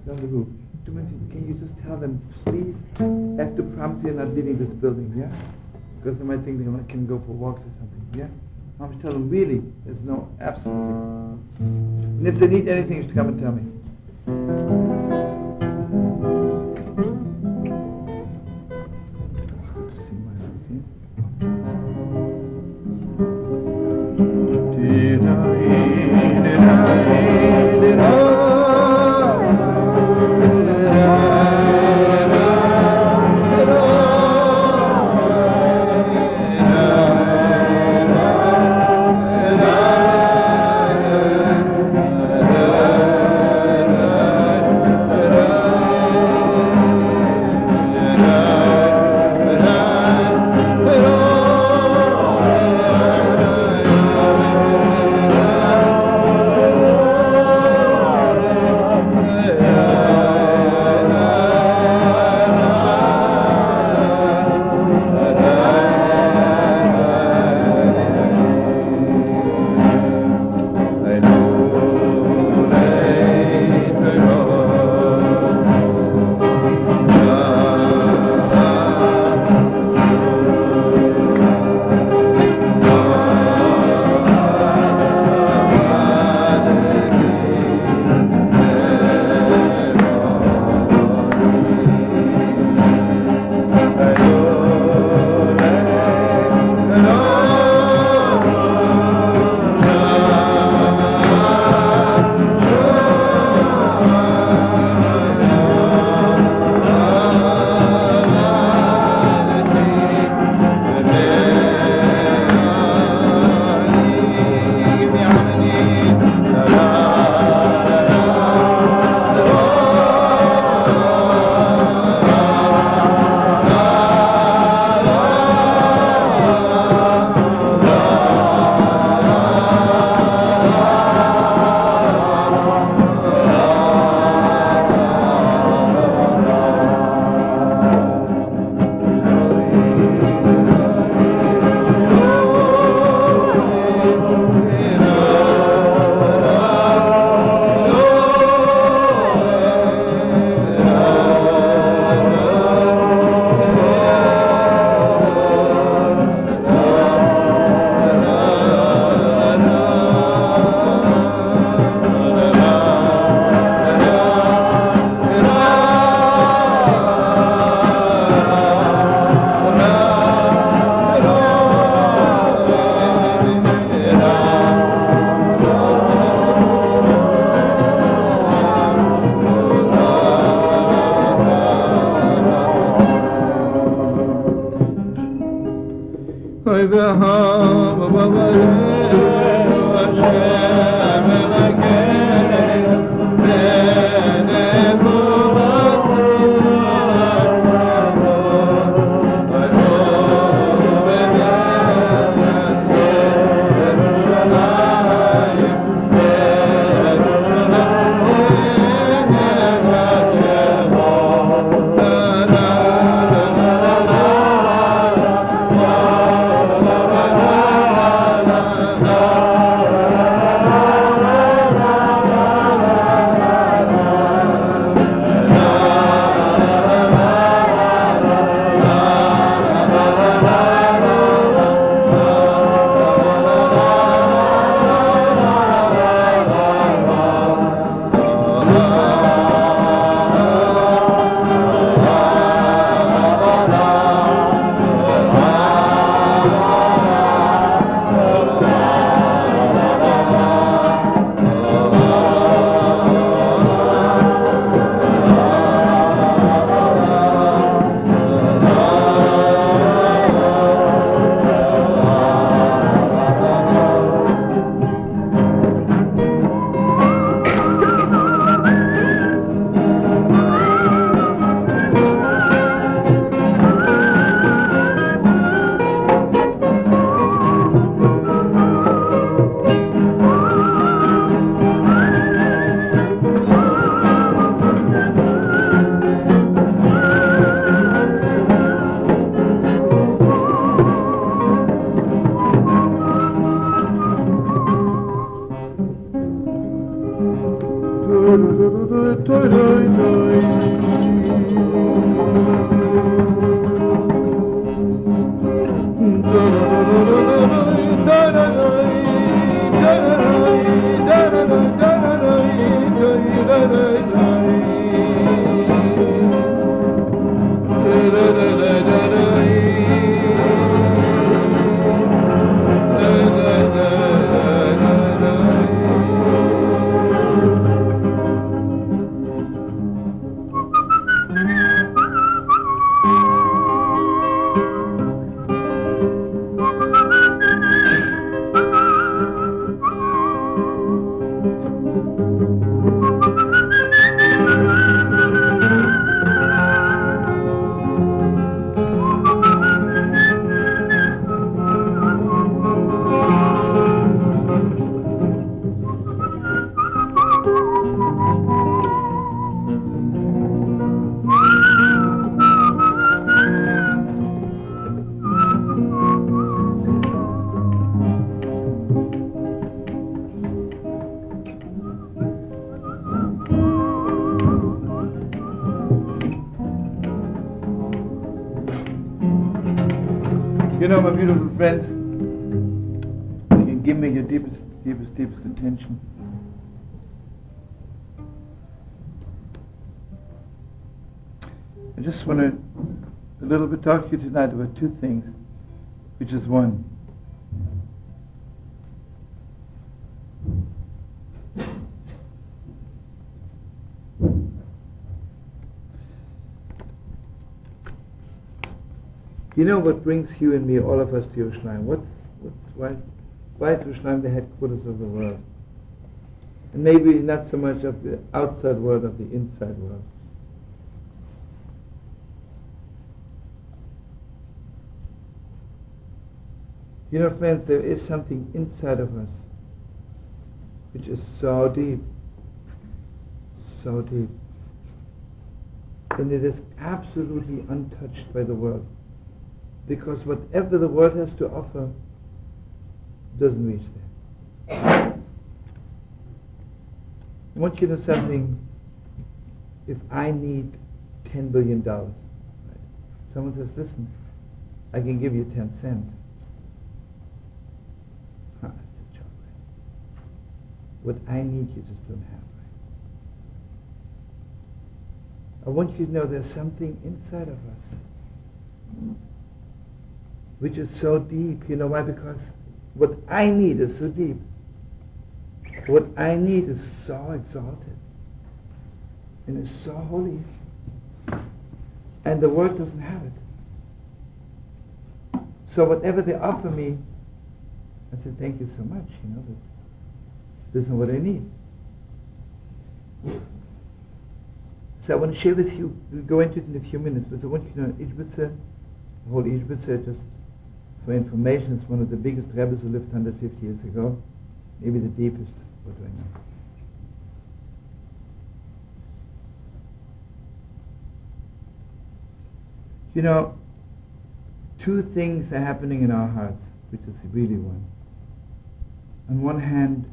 on the roof. Can you just tell them, please, I have to promise you're not leaving this building, yeah? Because they might think they can go for walks or something, yeah? Mom should tell them, really, there's no, absolutely. And if they need anything, you should come and tell me. It's good to see my routine. You know, my beautiful friends, you can give me your deepest attention. I just want to a little bit talk to you tonight about two things, which is one. You know what brings you and me, all of us, to Yerushalayim? Why is Yerushalayim the headquarters of the world? And maybe not so much of the outside world, of the inside world. You know, friends, there is something inside of us which is so deep, and it is absolutely untouched by the world. Because whatever the world has to offer doesn't reach there. I want you to know something. If I need $10 billion, right? Someone says, listen, I can give you 10 cents. That's a joke, right? What I need, you just don't have, right? I want you to know there's something inside of us which is so deep. You know why? Because what I need is so deep. What I need is so exalted. And it's so holy. And the world doesn't have it. So whatever they offer me, I said, thank you so much, you know, but this is what I need. So I want to share with you, we'll go into it in a few minutes, but I want you to know, the whole Ishbitzer, just for information, is one of the biggest Rebbis who lived 150 years ago, maybe the deepest. What do I know? You know, two things are happening in our hearts, which is really one. On one hand,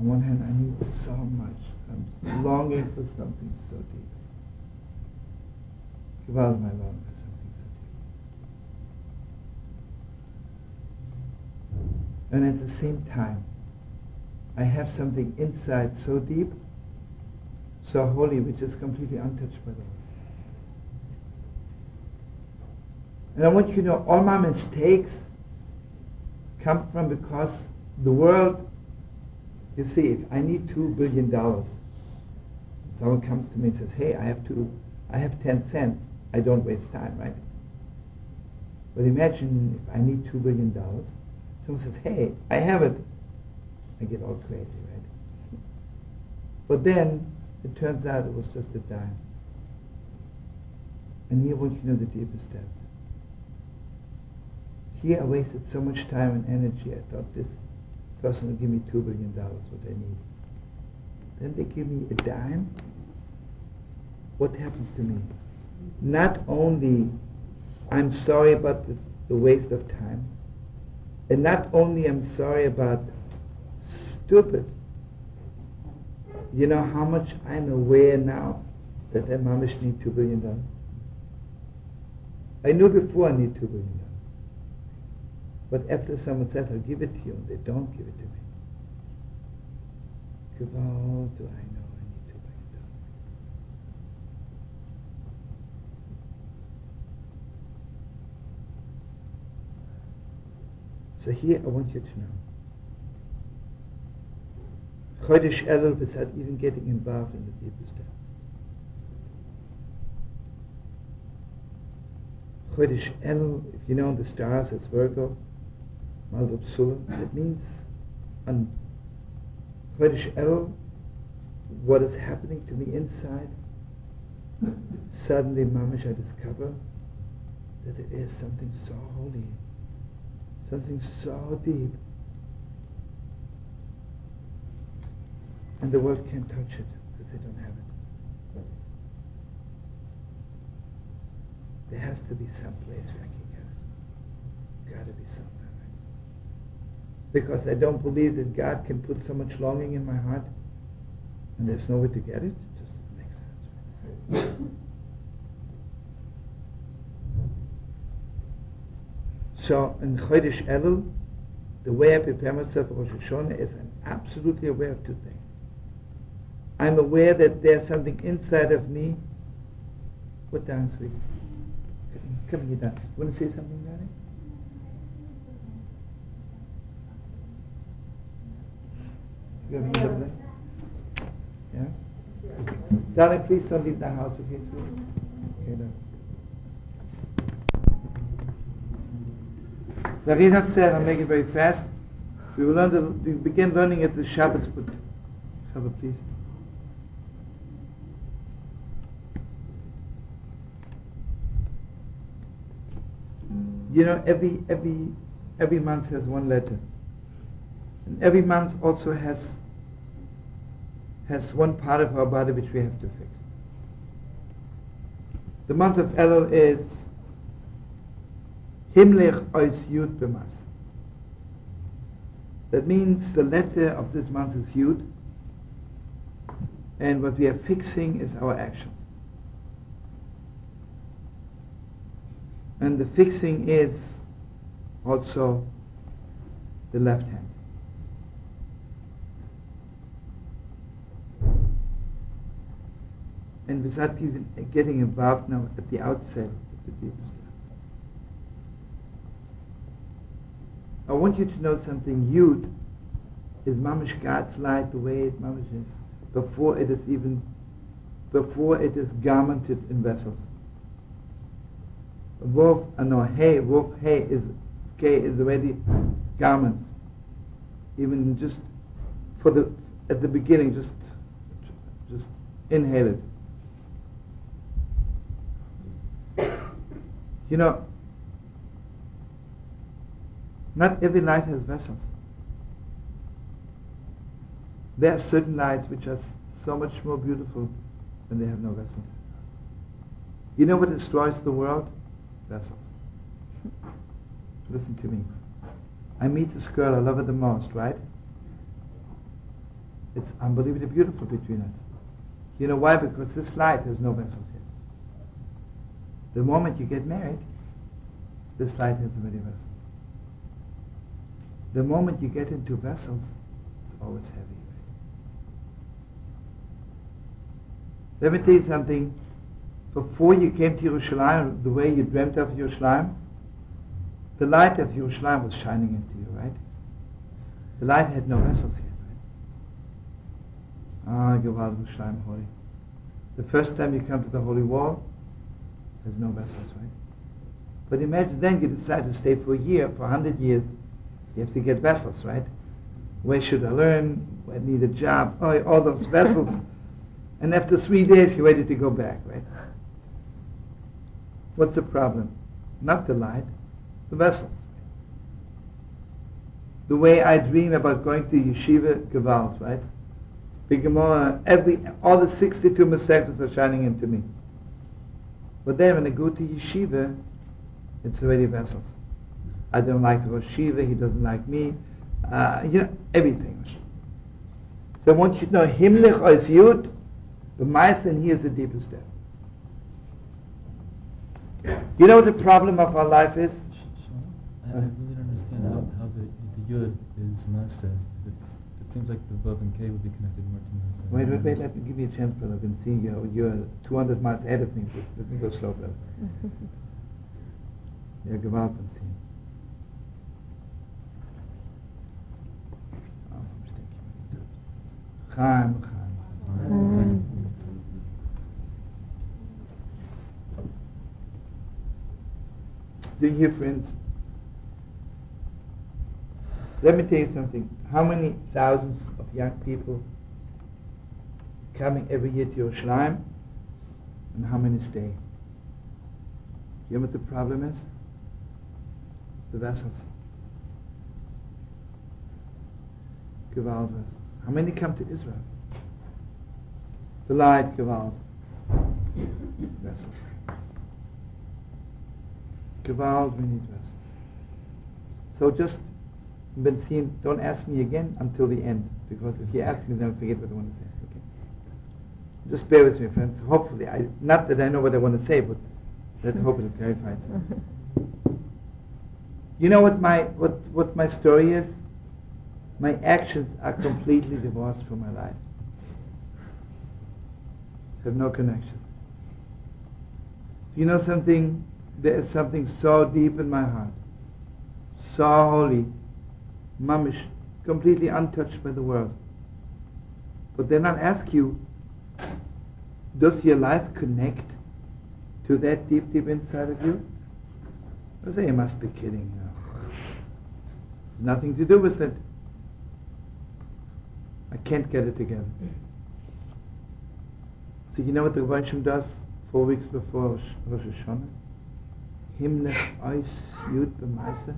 I need so much. I'm longing for something so deep. Gewalt my longing for something so deep. And at the same time, I have something inside so deep, so holy, which is completely untouched by the world. And I want you to know, all my mistakes come from because the world, you see, if I need $2 billion, someone comes to me and says, hey, I have 10 cents, I don't waste time, right? But imagine if I need $2 billion, someone says, hey, I have it, I get all crazy, right? But then, it turns out it was just a dime. And here I want you to know the deepest depth. Here I wasted so much time and energy. I thought this person will give me $2 billion, what I need. Then they give me a dime. What happens to me? Not only I'm sorry about the waste of time, and not only I'm sorry about stupid. You know how much I'm aware now that I mamish need $2 billion? I knew before I need $2 billion. But after someone says, I'll give it to you, and they don't give it to me, Gewalt, do I know I need to lay it down? So here I want you to know, Chodesh Elul without even getting involved in the deepest depths. Chodesh Elul, if you know the stars, it's Virgo, Malzub Sulam. That means on Chodesh Elul, what is happening to me inside, suddenly, mamish, I discover that it is something so holy, something so deep, and the world can't touch it because they don't have it. There has to be some place where I can get it. Got to be somewhere, right? Because I don't believe that God can put so much longing in my heart and there's nowhere to get it. It just doesn't make sense. Right? So in Chodesh Elul, the way I prepare myself for Rosh Hashanah is I'm absolutely aware of two things. I'm aware that there's something inside of me. Put down, sweetie. Come here, down. You want to say something, darling? You have any double? Yeah? Darling, please don't leave the house, okay, sweetie? Okay, now. Larina said, I'll make it very fast. We begin learning at the Shabbos, but Shabbos, please. You know, every month has one letter, and every month also has one part of our body which we have to fix. The month of Elul is Himlich Ois Yud B'Mas. That means the letter of this month is Yud, and what we are fixing is our actions. And the fixing is also the left hand. And without even getting involved now at the outset of the deepest level, I want you to know something. Yud is mamish God's light, the way it mamish is, before it is garmented in vessels. Hey is already garments. Even just at the beginning, just inhale it. You know, not every light has vessels. There are certain lights which are so much more beautiful when they have no vessels. You know what destroys the world? Vessels. Listen to me. I meet this girl, I love her the most, right? It's unbelievably beautiful between us. You know why? Because this light has no vessels here. The moment you get married, this light has many vessels. The moment you get into vessels, it's always heavy, right? Let me tell you something. Before you came to Yerushalayim, the way you dreamt of Yerushalayim, the light of Yerushalayim was shining into you, right? The light had no vessels here, right? Ah, Gewalt Yerushalayim holy. The first time you come to the holy wall, there's no vessels, right? But imagine then you decide to stay for a year, for 100 years, you have to get vessels, right? Where should I learn? I need a job. Oh, all those vessels. And after 3 days, you're ready to go back, right? What's the problem? Not the light, the vessels. The way I dream about going to yeshiva, Gewalt, right? All the 62 Masechtas are shining into me. But then when I go to yeshiva, it's already vessels. I don't like the Rosh Yeshiva, he doesn't like me, everything. So I want you to know, Himlich Ois Yud, the mice, and he is the deepest depth. You know what the problem of our life is? I really don't understand. Yud is Master. It seems like the Vav and K would be connected more to Master. Wait, let me give me a chance, brother. I can see you're 200 miles ahead of me. Let me go slow, brother. Ja, gewalt und sehen. Chaim. Do you hear, friends? Let me tell you something. How many thousands of young people coming every year to Yerushalayim, and how many stay? You know what the problem is? The vessels. Gewalt vessels. How many come to Israel? The light, Gewalt vessels. Gewalt, we need vessels. So just Benzin, don't ask me again until the end, because if you ask me, then I'll forget what I want to say. Okay? Just bear with me, friends. Hopefully, not that I know what I want to say, but let's hope it clarifies. You know what my story is? My actions are completely divorced from my life. Have no connections. You know something? There is something so deep in my heart, so holy, mamish, completely untouched by the world. But then I'll ask you, does your life connect to that deep inside of you? I say, you must be kidding. Nothing to do with it. I can't get it together. So you know what the Rebbi Shem does 4 weeks before Rosh Hashanah? Himlech Ois Yud B'Maisa.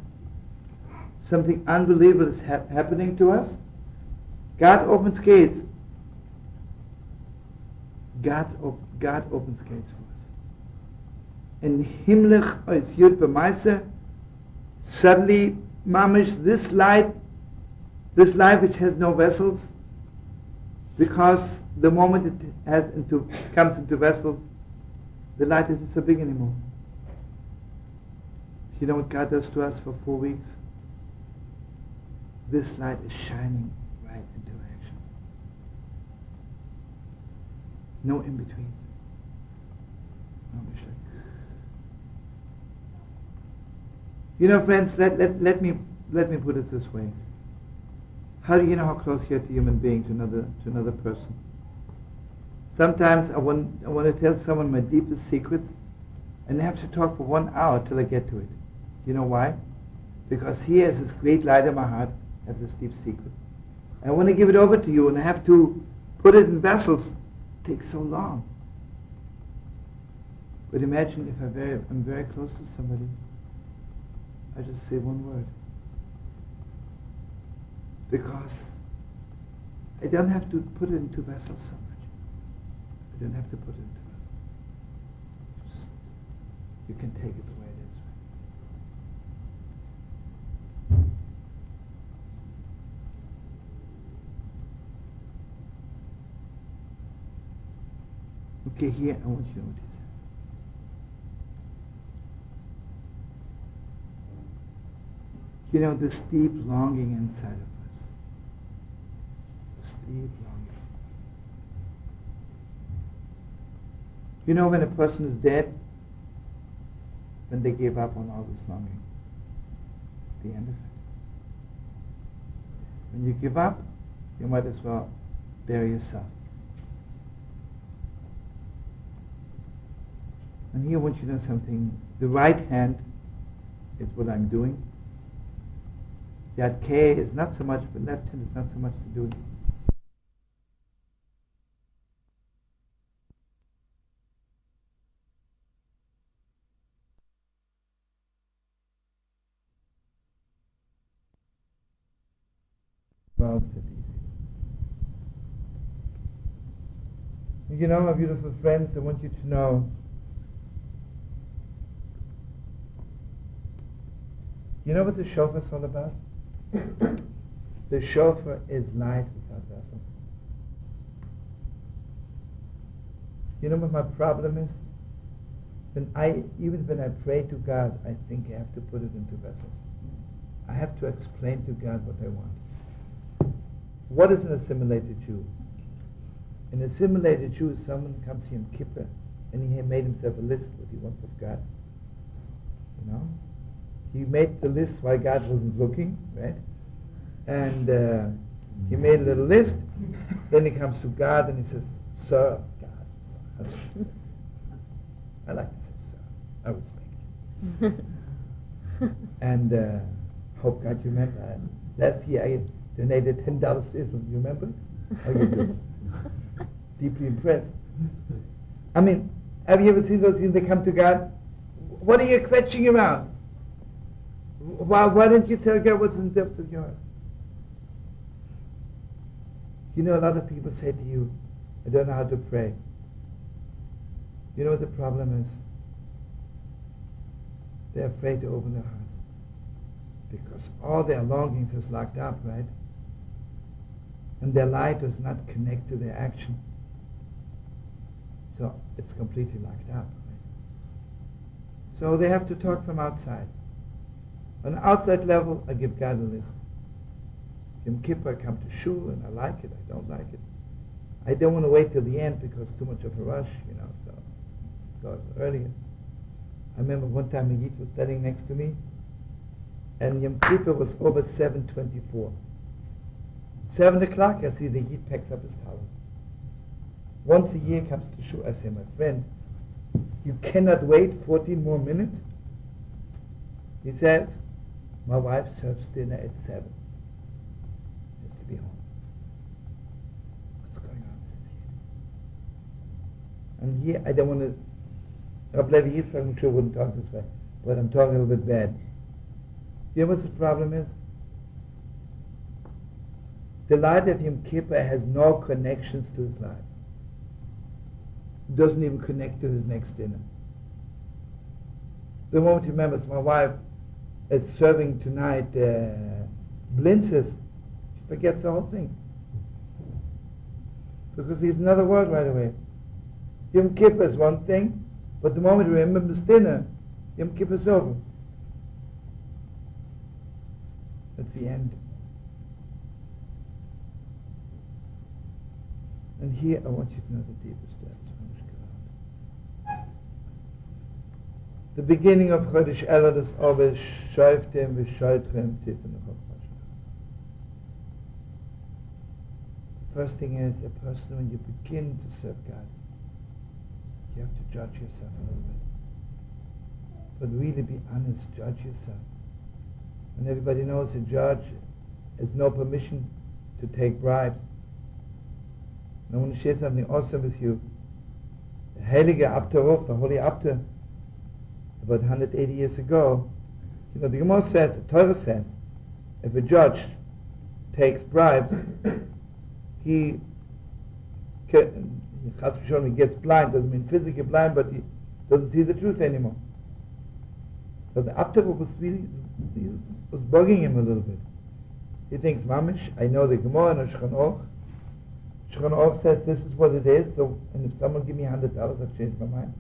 Something unbelievable is happening to us. God opens gates. God opens gates for us. And Himlech Ois Yud B'Maisa, suddenly, mamish, this light which has no vessels, because the moment it comes into vessels, the light isn't so big anymore. You know what God does to us for 4 weeks? This light is shining right into action. No in-betweens. You know, friends, let me put it this way. How do you know how close you are to a human being, to another person? Sometimes I want to tell someone my deepest secrets, and I have to talk for 1 hour till I get to it. You know why? Because he has this great light in my heart, has this deep secret. I want to give it over to you, and I have to put it in vessels. It takes so long. But imagine if I'm very close to somebody, I just say 1 word. Because I don't have to put it into vessels so much. I don't have to put it into vessels. You can take it the way it is. Okay, here I want you to know what he says. You know, this deep longing inside of us. This deep longing. You know, when a person is dead, then they give up on all this longing. It's the end of it. When you give up, you might as well bury yourself. And here I want you to know something. The right hand is what I'm doing. Yad K is not so much, but left hand is not so much to do. Well, it's easy. You know, my beautiful friends, I want you to know. You know what the shofar is all about? The shofar is light without vessels. You know what my problem is? Even when I pray to God, I think I have to put it into vessels. I have to explain to God what I want. What is an assimilated Jew? An assimilated Jew is someone who comes to Yom Kippur and he made himself a list what he wants of God. You know? He made the list while God wasn't looking, right? And he made a little list. Then he comes to God and he says, Sir, God. Sir. I like to say, Sir. I respect you. And hope God you remember. Last year I donated $10 to Israel. You remember it? How you do? Deeply impressed. I mean, have you ever seen those things? They come to God. What are you quetching around? Why don't you tell God what's in the depths of your heart? You know, a lot of people say to you, I don't know how to pray. You know what the problem is? They're afraid to open their hearts. Because all their longings is locked up, right? And their light does not connect to their action. So it's completely locked up. Right? So they have to talk from outside. On an outside level, I give God a list. Yom Kippur, I come to shul and I like it, I don't like it. I don't want to wait till the end because it's too much of a rush, you know, so go earlier. I remember one time a Yid was standing next to me and Yom Kippur was over 7:24. 7 o'clock, I see the Yid packs up his towels. Once a year comes to shul, I say, my friend, you cannot wait 14 more minutes? He says, my wife serves dinner at 7. Has to be home. What's going on? And here, I don't want to, Rabbi Levi Yitzchak, I'm sure wouldn't talk this way, but I'm talking a little bit bad. You know what the problem is? The light of Yom Kippur has no connections to his life. Doesn't even connect to his next dinner. The moment he remembers, my wife is serving tonight blintzes, he forgets the whole thing. Because he's another world right away. Yom Kippur is one thing, but the moment he remembers dinner, Yom Kippur is over. That's the end. And here I want you to know the deepest depths. The beginning of Chodesh Elul is always Shoiftem v'Shoitrem Tifen Chodesh. The first thing is a person, when you begin to serve God, you have to judge yourself a little bit. But really be honest, judge yourself. And everybody knows a judge has no permission to take bribes. And I want to share something awesome with you. The Heilige Abderhof, the Holy Abder, about 180 years ago, you know, the Gemara says, the Torah says, if a judge takes bribes, he gets blind. Doesn't mean physically blind, but he doesn't see the truth anymore. So the Abderhof was bugging him a little bit. He thinks, Mamish, I know the Gemara and Shulchan Aruch. Shulchan Aruch says this is what it is, so, and if someone give me $100, I've changed my mind.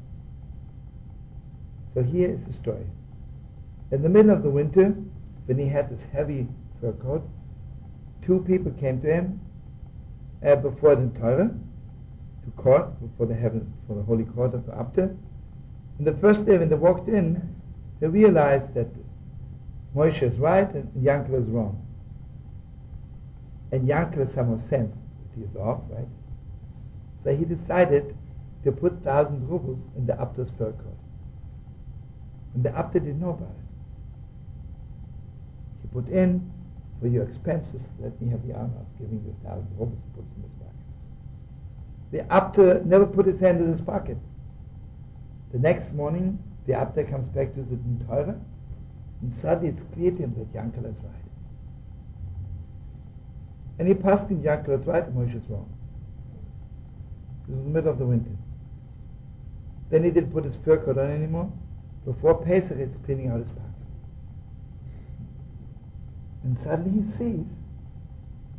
So here is the story. In the middle of the winter, when he had this heavy fur coat, 2 people came to him before the Torah, to court, for the holy court of the Abder. And the first day when they walked in, they realized that Moshe is right and Yankel is wrong. And Yankel has some more sense. He is off, right? So he decided to put 1,000 rubles in the Abder's fur coat. And the Abder didn't know about it. He put in, for your expenses, let me have the honor of giving you 1,000 rubles, and put in his pocket. The Abder never put his hand in his pocket. The next morning, the Abder comes back to the Torah, and suddenly it's clear to him that Yankel is right. And he passed him, Yankel is right, and Moshe is wrong. This was the middle of the winter. Then he didn't put his fur coat on anymore. Before Pesach, he's cleaning out his pockets. And suddenly he sees,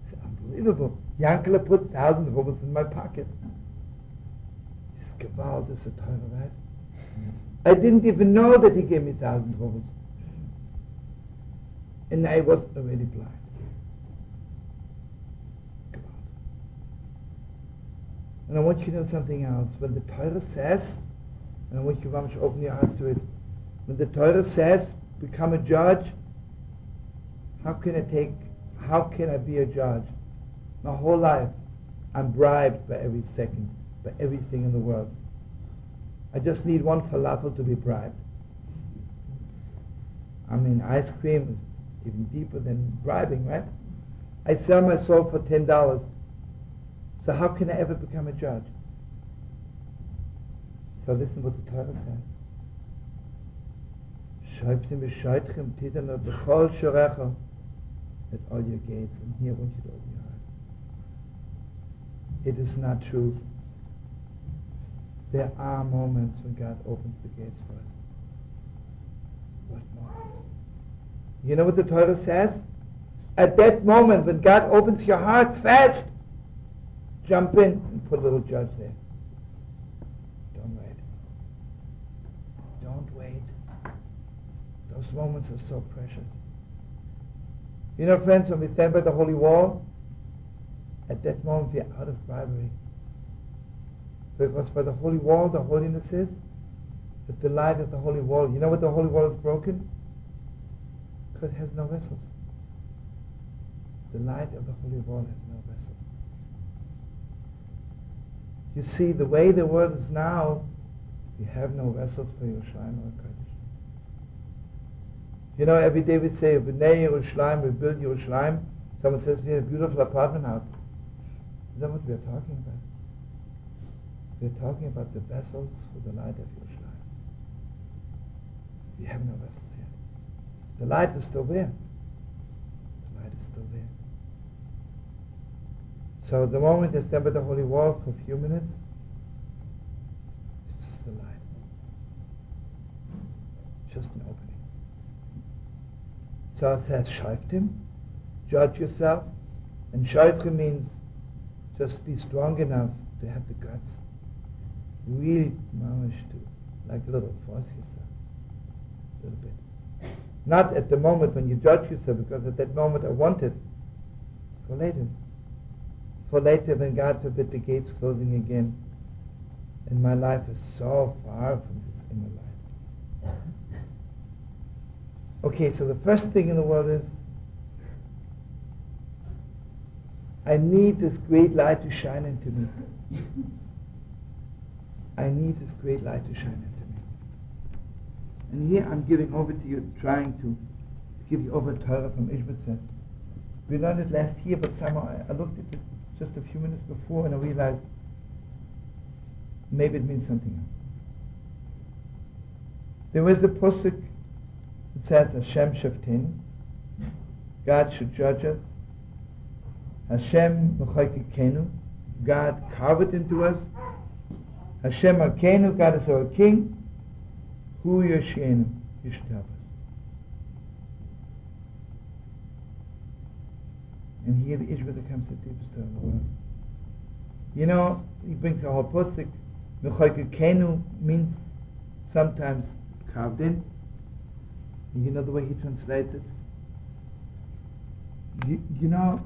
it's unbelievable, Yankel put 1,000 rubles in my pocket. He says, Gewalt, this is a Torah, right? I didn't even know that he gave me 1,000 rubles. and I was already blind. God. And I want you to know something else. When the Torah says, and I want you to open your eyes to it, when the Torah says, become a judge, how can I be a judge? My whole life, I'm bribed by every second, by everything in the world. I just need one falafel to be bribed. I mean, ice cream is even deeper than bribing, right? I sell my soul for $10. So how can I ever become a judge? So listen what the Torah says. Shoiftim v'shoitchem titano b'chol shorecha at all your gates. And here I want you to open your eyes. It is not true. There are moments when God opens the gates for us. What moments? You know what the Torah says? At that moment when God opens your heart, fast, jump in and put a little judge there. Don't wait. Don't wait. Those moments are so precious. You know, friends, when we stand by the holy wall, at that moment we are out of bribery. Because by the holy wall, the holiness is that the light of the holy wall. You know what the holy wall is broken? Because it has no vessels. The light of the holy wall has no vessels. You see, the way the world is now, you have no vessels for Yerushalayim or Kodesh. You know, every day we say, B'nai Yerushalayim, we build Yerushalayim. Someone says, we have beautiful apartment houses. Is that what we are talking about? We're talking about the vessels for the light of Yerushalayim. We have no vessels yet. The light is still there. The light is still there. So the moment I stand by the holy wall for a few minutes, it's just the light. Just an opening. So it says, Shoiftim, judge yourself. And Shoiftim means just be strong enough to have the guts. Really manage to, like a little, force yourself. A little bit. Not at the moment when you judge yourself, because at that moment I want it. For later. For later when, God forbid, the gates closing again. And my life is so far from this inner life. Okay, so the first thing in the world is, I need this great light to shine into me. I need this great light to shine into me. And here I'm giving over to you, trying to give you over Torah from Ishbitzer. We learned it last year, but somehow I looked at it just a few minutes before and I realized maybe it means something else. There was the pasuk that says, Hashem Shaftin, God should judge us. Hashem Mechaykekenu, God carved it into us. Hashem Alkeinu, God is our King. Hu Yoshienu, you should help us. And here the Ishbitzer comes the deepest of the world. You know, he brings a whole pasuk. Mechaykekenu means sometimes carved in. You know the way he translates it? You know,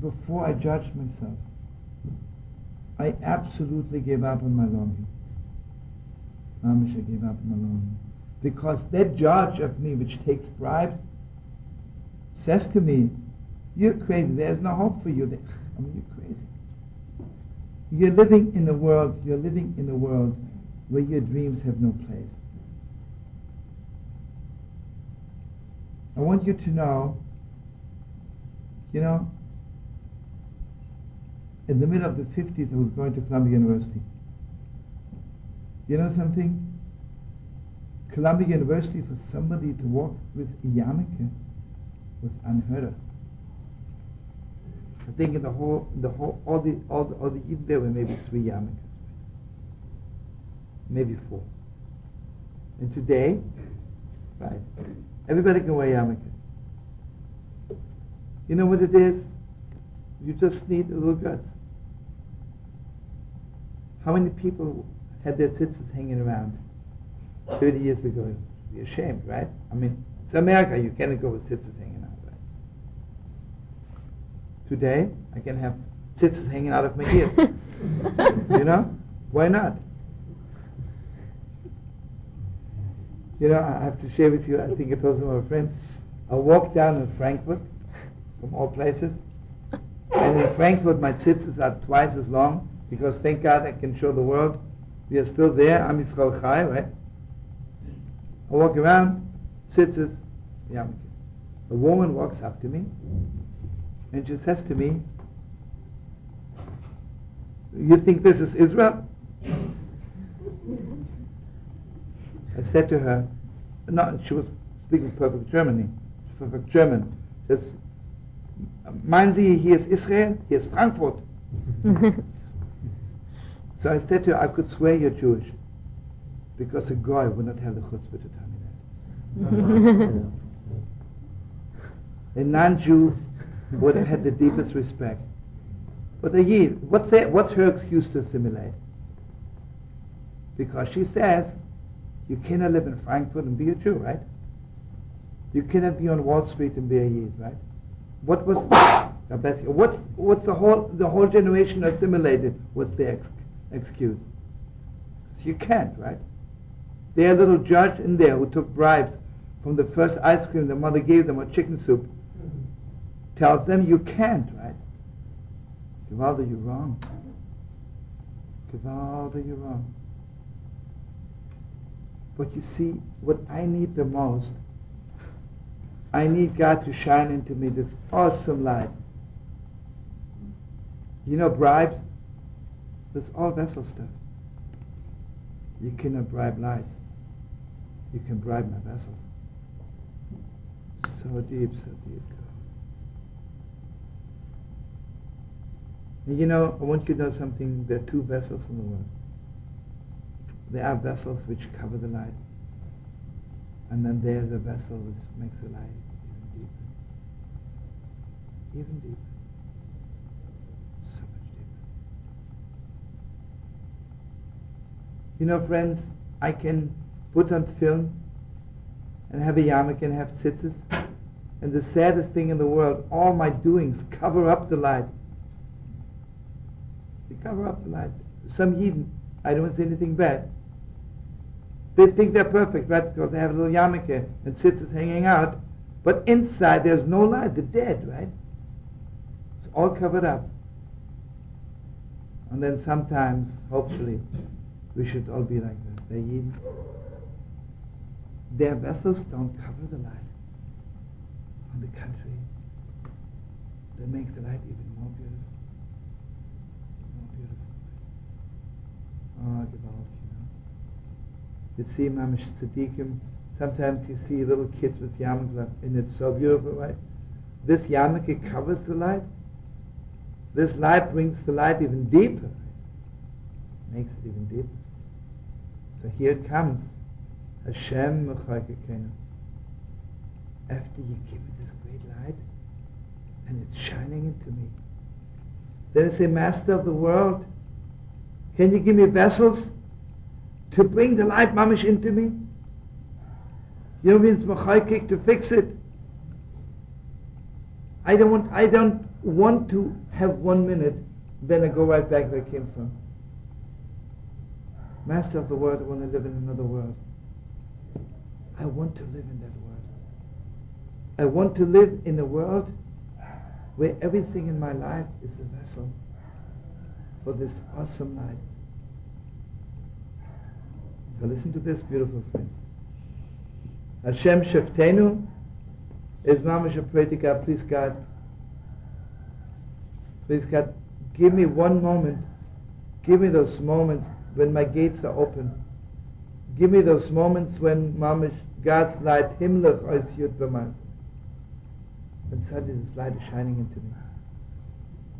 before I judged myself, I absolutely gave up on my longing. I gave up on my longing. Because that judge of me which takes bribes says to me, you're crazy, there's no hope for you. I mean, you're crazy. You're living in a world where your dreams have no place. I want you to know, you know, in the middle of the 50s I was going to Columbia University. You know something? Columbia University, for somebody to walk with a yarmulke was unheard of. I think in all the Yidden there were maybe 3 yarmulkes, maybe 4. And today, right, everybody can wear yarmulke. You know what it is? You just need a little guts. How many people had their tzitzis hanging around 30 years ago? be ashamed, right? I mean, it's America, you cannot go with tzitzis hanging out, right? Today, I can have tzitzis hanging out of my ears. You know? Why not? You know, I have to share with you, I think I told some of my friends, I walked down in Frankfurt, from all places, and in Frankfurt my tzitzis are twice as long, because thank God I can show the world, we are still there, Am Yisrael Chai, right? I walk around, tzitzis, yarmulke. A woman walks up to me, and she says to me, "You think this is Israel?" I said to her, no, she was speaking perfect German. She says, "Meinen Sie, hier ist Israel? Hier ist Frankfurt." So I said to her, I could swear you're Jewish, because a guy would not have the chutzpah to tell me that. A non-Jew would have had the deepest respect. But a Yid, what's her excuse to assimilate? Because she says, you cannot live in Frankfurt and be a Jew, right? You cannot be on Wall Street and be a Yid, right? What's the whole generation assimilated? What's their excuse? You can't, right? Their little judge in there who took bribes from the first ice cream the mother gave them or chicken soup tells them you can't, right? Gewalda, you're wrong. Gewalda, you're wrong. But you see, what I need the most, I need God to shine into me this awesome light. You know, bribes, that's all vessel stuff. You cannot bribe light. You can bribe my vessels. So deep, so deep. And you know, I want you to know something. There are two vessels in the world. There are vessels which cover the light. And then there's a vessel which makes the light even deeper. Even deeper. So much deeper. You know, friends, I can put on film and have a yarmulke and have tzitzis. And the saddest thing in the world, all my doings cover up the light. They cover up the light. Some Yidden, I don't say anything bad. They think they're perfect, right? Because they have a little yarmulke and tzitzis hanging out. But inside there's no light. They're dead, right? It's all covered up. And then sometimes, hopefully, we should all be like this. They're Yidden. Their vessels don't cover the light. On the country, they make the light even more beautiful. More beautiful. Oh, gewalt, you know. You see, mamish tzaddikim, sometimes you see little kids with yarmulke, and it's so beautiful, right? This yarmulke covers the light. This light brings the light even deeper. Makes it even deeper. So here it comes. Hashem mechaykekeinu. After you give me this great light, and it's shining into me, then I say, Master of the world, can you give me vessels to bring the light mamish into me? You know what it means, machaykik, to fix it. I don't want to have 1 minute, then I go right back where I came from. Master of the world, I want to live in another world. I want to live in that world. I want to live in a world where everything in my life is a vessel for this awesome light. So listen to this, beautiful friends. Hashem Sheftenu is mamash a prayer to God. Please God, give me one moment. Give me those moments when my gates are open. Give me those moments when mamash God's light, Himlech ois yud b'mas. And suddenly this light is shining into me.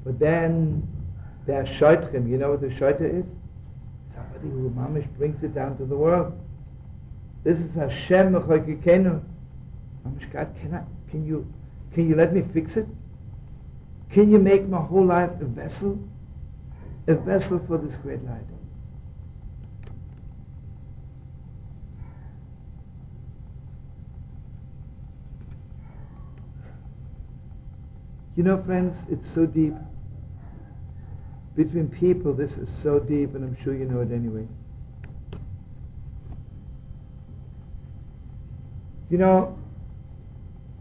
But then there are shoitrim. You know what the shoiter is? Somebody who mamish brings it down to the world. This is Hashem mechaykekeinu. Mamish God, can you let me fix it? Can you make my whole life a vessel? A vessel for this great light. You know, friends, it's so deep. Between people, this is so deep, and I'm sure you know it anyway. You know,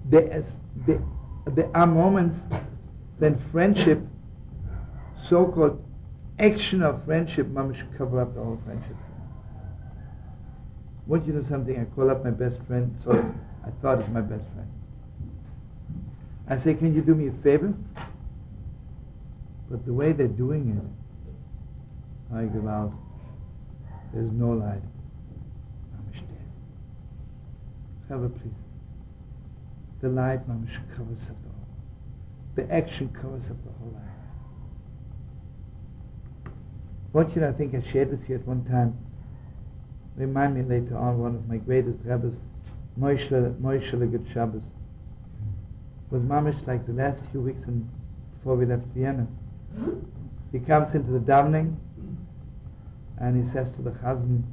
there are moments when friendship, so-called action of friendship, mama should cover up the whole friendship. Want you to know something? I call up my best friend, so I thought it's my best friend. I say, can you do me a favor? But the way they're doing it, I go out, there's no light. Mamish dead. Cover, please. The light, mamish, covers up the whole. The action covers up the whole life. What I think I shared with you at one time, remind me later on, one of my greatest rabbis, Moshe Good Shabbos, was mamish like the last few weeks before we left Vienna. He comes into the davening and he says to the chazan,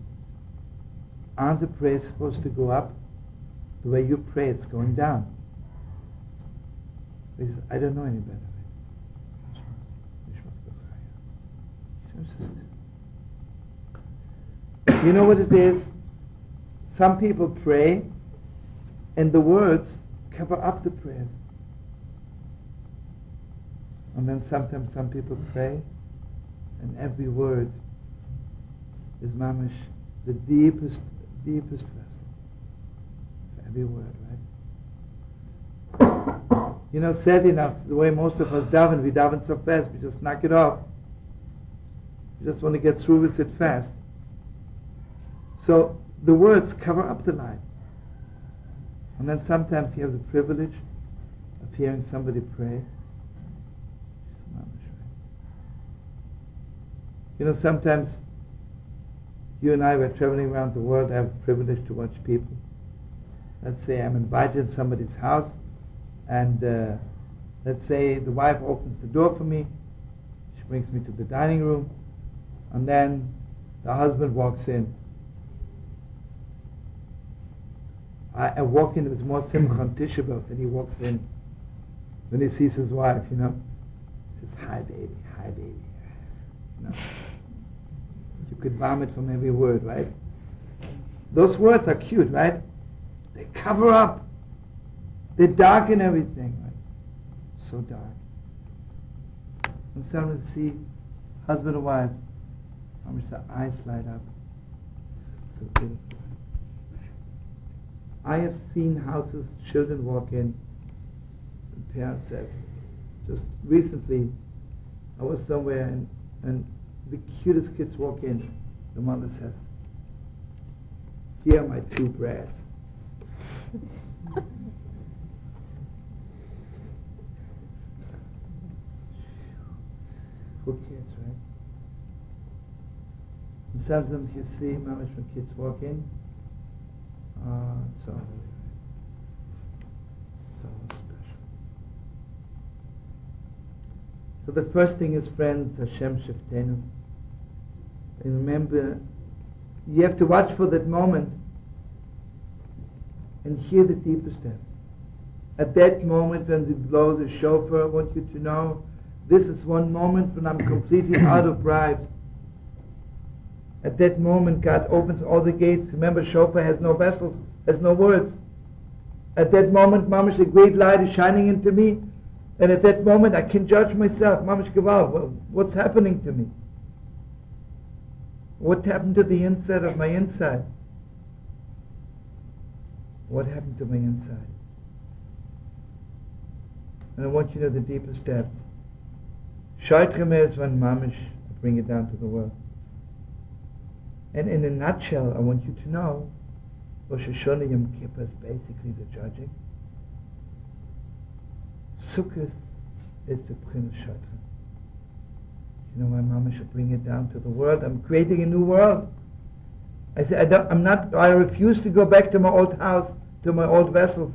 aren't the prayers supposed to go up? The way you pray, it's going down. He says, I don't know any better. You know what it is? Some people pray and the words cover up the prayers. And then sometimes some people pray and every word is mamish, the deepest vessel for every word, right? You know, sad enough, the way most of us daven, we daven so fast, we just knock it off. We just want to get through with it fast. So the words cover up the light. And then sometimes you have the privilege of hearing somebody pray. You know, sometimes you and I were traveling around the world. I have the privilege to watch people. Let's say I'm invited to somebody's house, and let's say the wife opens the door for me. She brings me to the dining room, and then the husband walks in. I walk in with more simcha on Tisha B'Av than he walks in when he sees his wife, you know. He says, hi baby, you know. You could vomit from every word, right? Those words are cute, right? They cover up. They darken everything, right? So dark. And sometimes see husband and wife, how much their eyes light up. So beautiful. I have seen houses, children walk in, and parents says, just recently, I was somewhere and the cutest kids walk in, the mother says, here are my two brads. For kids, right? And sometimes you see, mamash, when kids walk in, it's so special. So the first thing is, friends, Hashem Shiftenu. And remember, you have to watch for that moment and hear the deeper steps. At that moment when they blow the shofar, I want you to know, this is one moment when I'm completely out of bribes. At that moment, God opens all the gates. Remember, shofar has no vessels, has no words. At that moment, mamash, a great light is shining into me. And at that moment, I can judge myself. Mamash Gaval, what's happening to me? What happened to the inside of my inside? What happened to my inside? And I want you to know the deeper steps. Shaitreme is when mamash, bring it down to the world. And in a nutshell, I want you to know, Rosh Hashanah Yom Kippur is basically the judging. Sukkot is the Prince Shaitreme. You know why Mama should bring it down to the world? I'm creating a new world. I say, I refuse to go back to my old house, to my old vessels.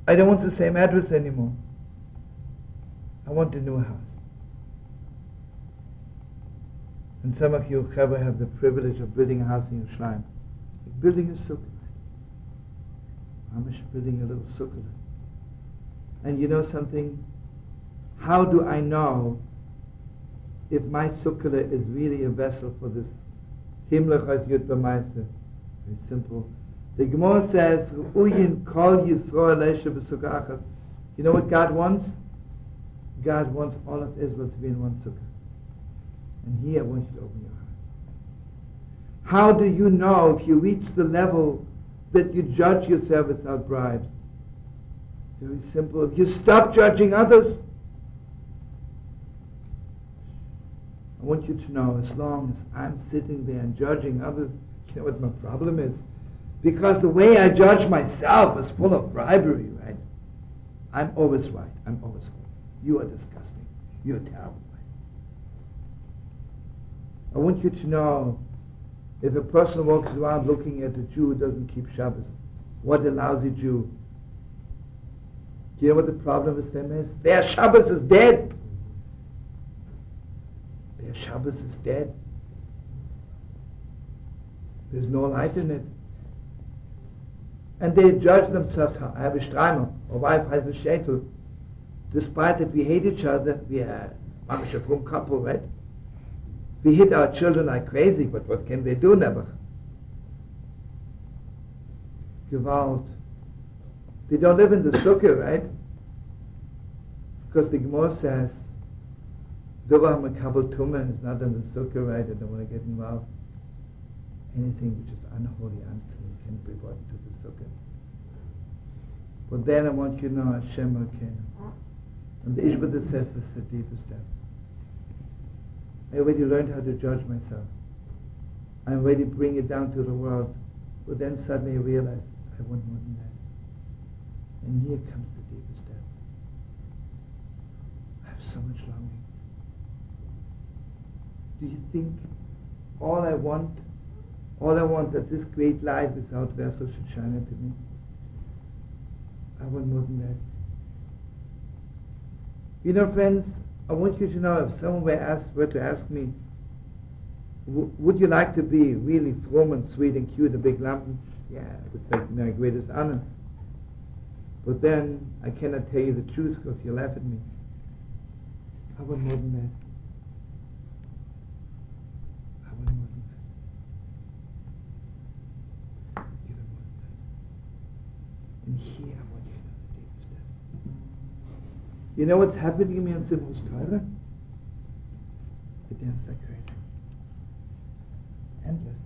I don't want the same address anymore. I want a new house. And some of you have the privilege of building a house in Yerushalayim. Like building a sukkah. Mamish building a little sukkah. And you know something? How do I know if my sukkah is really a vessel for this Himlech Yud B'Meister? Very simple. The Gemara says, "Uyin kol Yisrael leisha b'sukkah achas." You know what God wants? God wants all of Israel to be in one sukkah. And here I want you to open your heart. How do you know if you reach the level that you judge yourself without bribes? Very simple. If you stop judging others, I want you to know, as long as I'm sitting there and judging others, you know what my problem is? Because the way I judge myself is full of bribery, right? I'm always right. I'm always wrong. You are disgusting. You're terrible. I want you to know, if a person walks around looking at a Jew who doesn't keep Shabbos, what a lousy Jew. Do you know what the problem with them is? Their Shabbos is dead. Their Shabbos is dead. There's no light in it. And they judge themselves, I have a Streimer, or wife has a Shetel. Despite that we hate each other, we are a frum couple, right? We hit our children like crazy, but what can they do, never? Gewalt. They don't live in the sukkah, right? Because the Gemara says, Dovar Makabel Tumah is not in the sukkah, right? I don't want to get involved. Anything which is unholy, unclean, can be brought into the sukkah. But then I want you to know Hashem Elokeinu. And the Ishbada says this is the deepest depth. I already learned how to judge myself. I already bring it down to the world. But then suddenly I realize I want more than that. And here comes the deepest depth. I have so much longing. Do you think all I want that this great light without vessel should shine into me? I want more than that. You know, friends, I want you to know, if someone were to ask me, would you like to be really frum and sweet and cute, a big lamp? Yeah, it would make me my greatest honor. But then I cannot tell you the truth because you laugh at me. I want more than that. I want more than that. Even more than that. And here I want you to know the deepest depth. You know what's happening to me on Simchas Torah? I dance like crazy. Endless.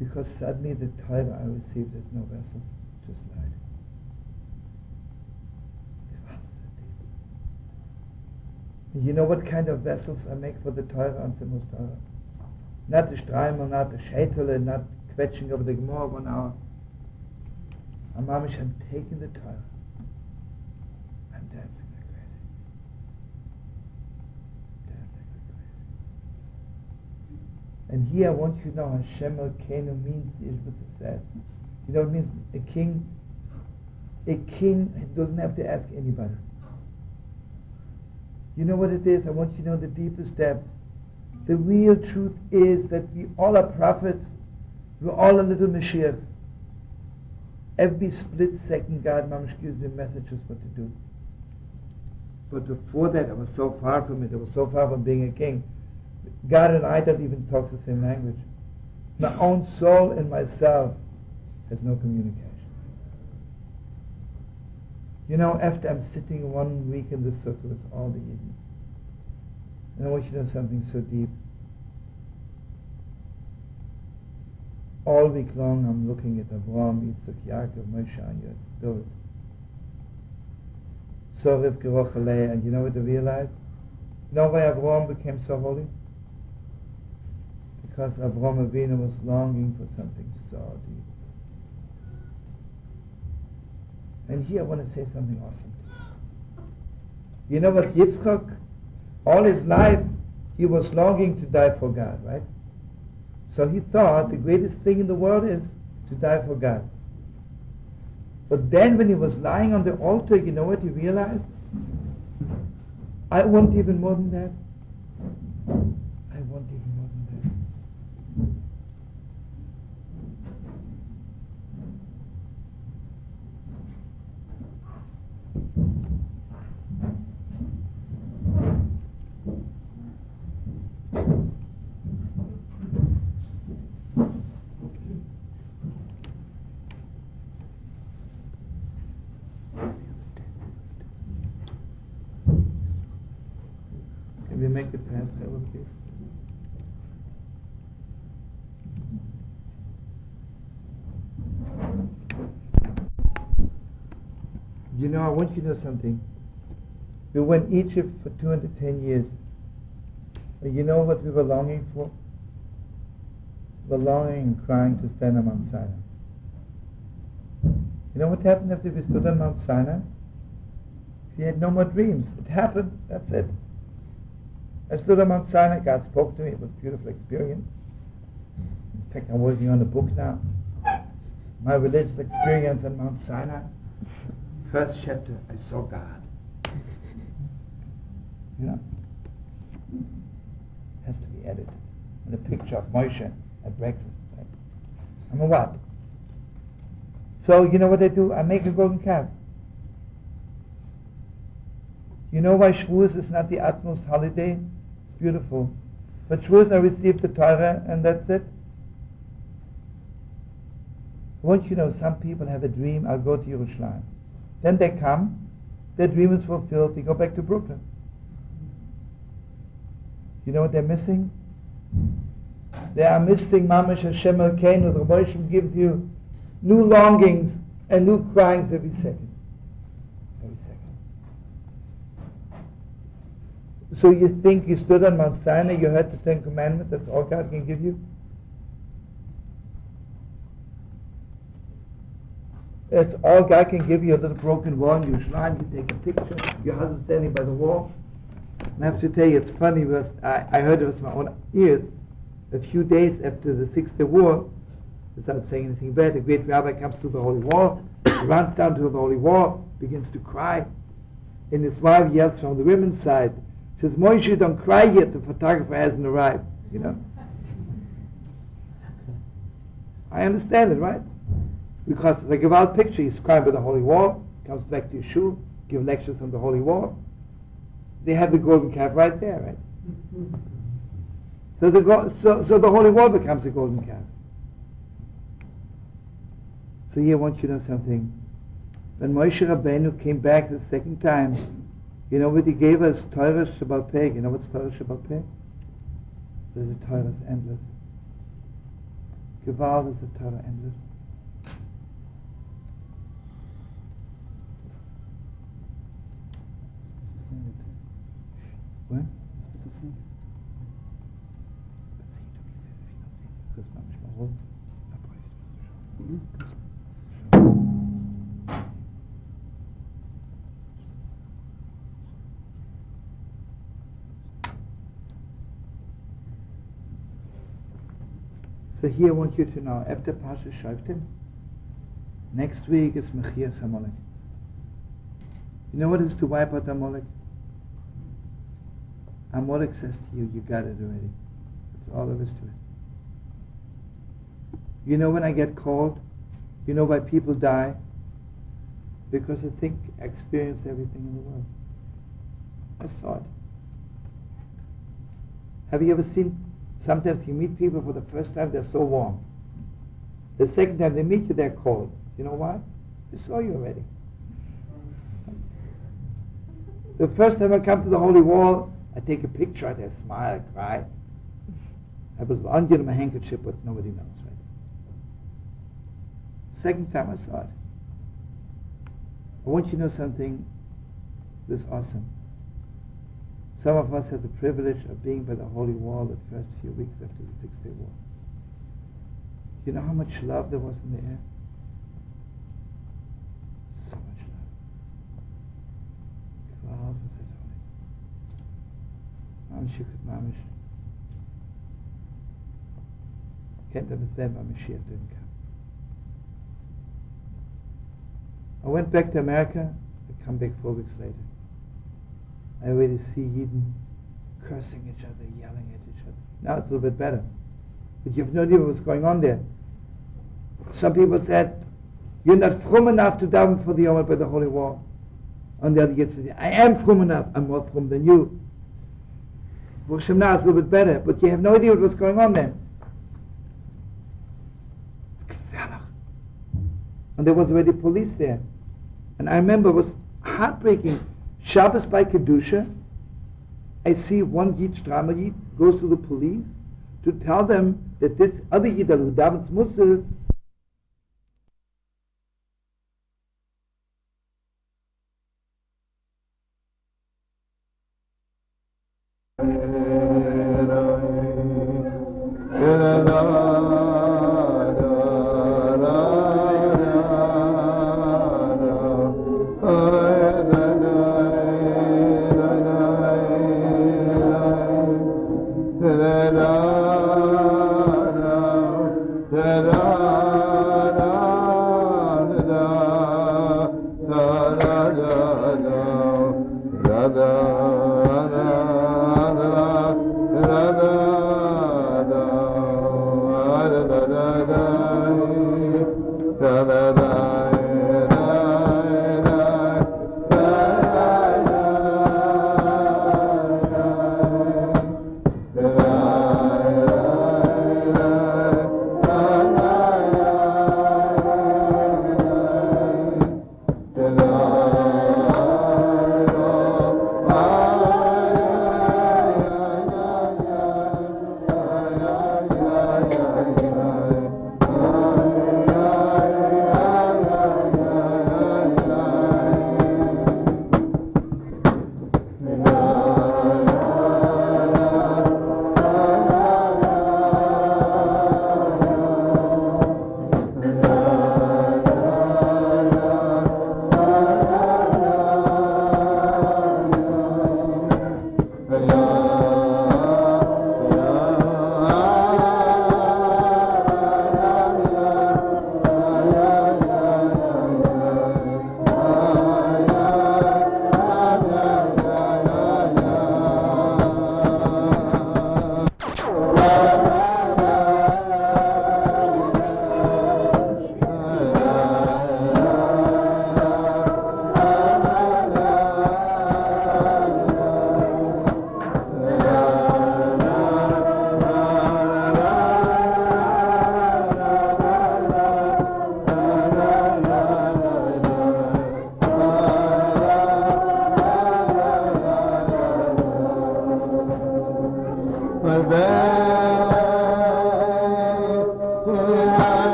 Because suddenly the Torah I received, there's no vessels, just light. You know what kind of vessels I make for the Torah on Simchas Torah? Not the Streimer, not the Shetel, not quetching over the Gemara 1 hour. I'm taking the Torah. I'm dancing like crazy. Dancing like crazy. And here I want you to know Hashem Elokeinu means, what it says. You know what it means? A king doesn't have to ask anybody. You know what it is? I want you to know the deepest depths. The real truth is that we all are prophets. We're all a little Mashiachs. Every split second God Mamash gives me messages what to do. But before that I was so far from it. I was so far from being a king. God and I don't even talk the same language. My own soul and myself has no communication. You know, after I'm sitting 1 week in the sukkah with all the Yidden, and I want you to know something so deep. All week long I'm looking at Avraham, Yitzchak, Yaakov, Moshe, and David. So Rivka Rochalei, and you know what I realized? You know why Avraham became so holy? Because Avraham Avinu was longing for something so deep. And here I want to say something awesome to you. You know what Yitzchak, all his life, he was longing to die for God, right? So he thought the greatest thing in the world is to die for God. But then when he was lying on the altar, you know what he realized? I want even more than that. I want even more than that. You know, I want you to know something. We went to Egypt for 210 years. And you know what we were longing for? We were longing and crying to stand on Mount Sinai. You know what happened after we stood on Mount Sinai? We had no more dreams. It happened. That's it. I stood on Mount Sinai. God spoke to me. It was a beautiful experience. In fact, I'm working on a book now. My religious experience on Mount Sinai. First chapter, I saw God. You know? Has to be edited. And a picture of Moshe at breakfast. Right? I'm a what? So, you know what I do? I make a golden calf. You know why Shavuos is not the utmost holiday? It's beautiful. But Shavuos, I received the Torah and that's it. I want you to know, some people have a dream, I'll go to Yerushalayim. Then they come, their dream is fulfilled, they go back to Brooklyn. You know what they're missing? They are missing Mamash Hashem Elkeinu. The Rebbi gives you new longings and new cryings every second. Every second. So you think you stood on Mount Sinai, you heard the Ten Commandments, that's all God can give you? That's all God can give you, a little broken wall in Yerushalayim, you take a picture, your husband standing by the wall. And I have to tell you, it's funny, because I heard it with my own ears. A few days after the 6th Day War, without saying anything bad, a great rabbi comes to the Holy Wall, runs down to the Holy Wall, begins to cry. And his wife yells from the women's side, says, Moshe, don't cry yet, the photographer hasn't arrived. You know? I understand it, right? Because it's a Gewalt picture, he's crying by the Holy Wall, comes back to Yeshua, give lectures on the Holy Wall. They have the golden calf right there, right? So the Holy Wall becomes a golden calf. So here I want you to know something. When Moshe Rabbeinu came back the second time, you know what he gave us? Torah Shebal Peh. You know what's Torah Shebal Peh? The Torah is endless. Gewalt is the Torah endless. What? You're supposed to sing. So here I want you to know, after Pasha Shoftim, next week is Mechias HaMolek. You know what is to wipe out Amalek? Amalek says to you, you got it already. That's all there is to it. You know when I get cold? You know why people die? Because I think I experienced everything in the world. I saw it. Have you ever seen, sometimes you meet people for the first time, they're so warm. The second time they meet you, they're cold. You know why? They saw you already. The first time I come to the Holy Wall, I take a picture, I smile, I cry. I was under my handkerchief, but nobody knows, right? Second time I saw it. I want you to know something that's awesome. Some of us had the privilege of being by the Holy Wall the first few weeks after the 6th Day War. You know how much love there was in the air? So much love. God was it holy. Mamish, you could mamish. Can't understand why Mashiach didn't come. I went back to America, I come back 4 weeks later. I already see Yidden cursing each other, yelling at each other. Now it's a little bit better. But you have no idea what's going on there. Some people said, you're not frum enough to daven for the Yom by the Holy Wall. On the other hand, said, I am frum enough, I'm more frum than you. Now it's a little bit better, but you have no idea what's going on there. It's gefährlich. And there was already police there. And I remember it was heartbreaking. Shabbos by Kedusha, I see one Yid, Strama Yid, goes to the police to tell them that this other Yid who davens Musaf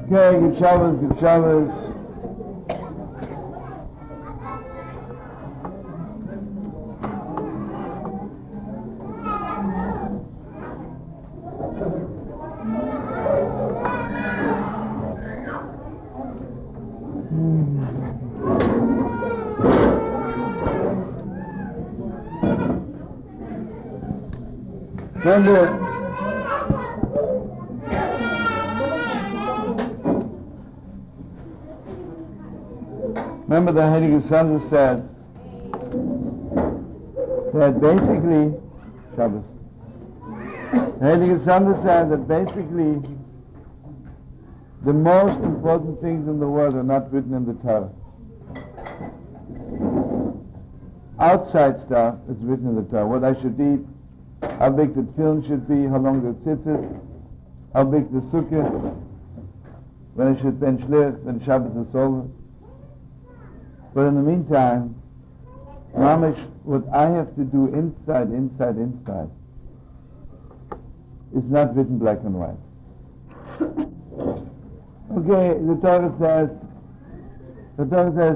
Okay, good Shabbos, good Shabbos. Remember the Heilige Son says that basically, Shabbos, the Heilige Son says that basically the most important things in the world are not written in the Torah. Outside stuff is written in the Torah. What I should eat, how big the tefillin should be, how long the tzitzit, how big the sukkah, when I should ben shlich, when Shabbos is over. But in the meantime, mamish, what I have to do inside is not written black and white. Okay, the Torah says,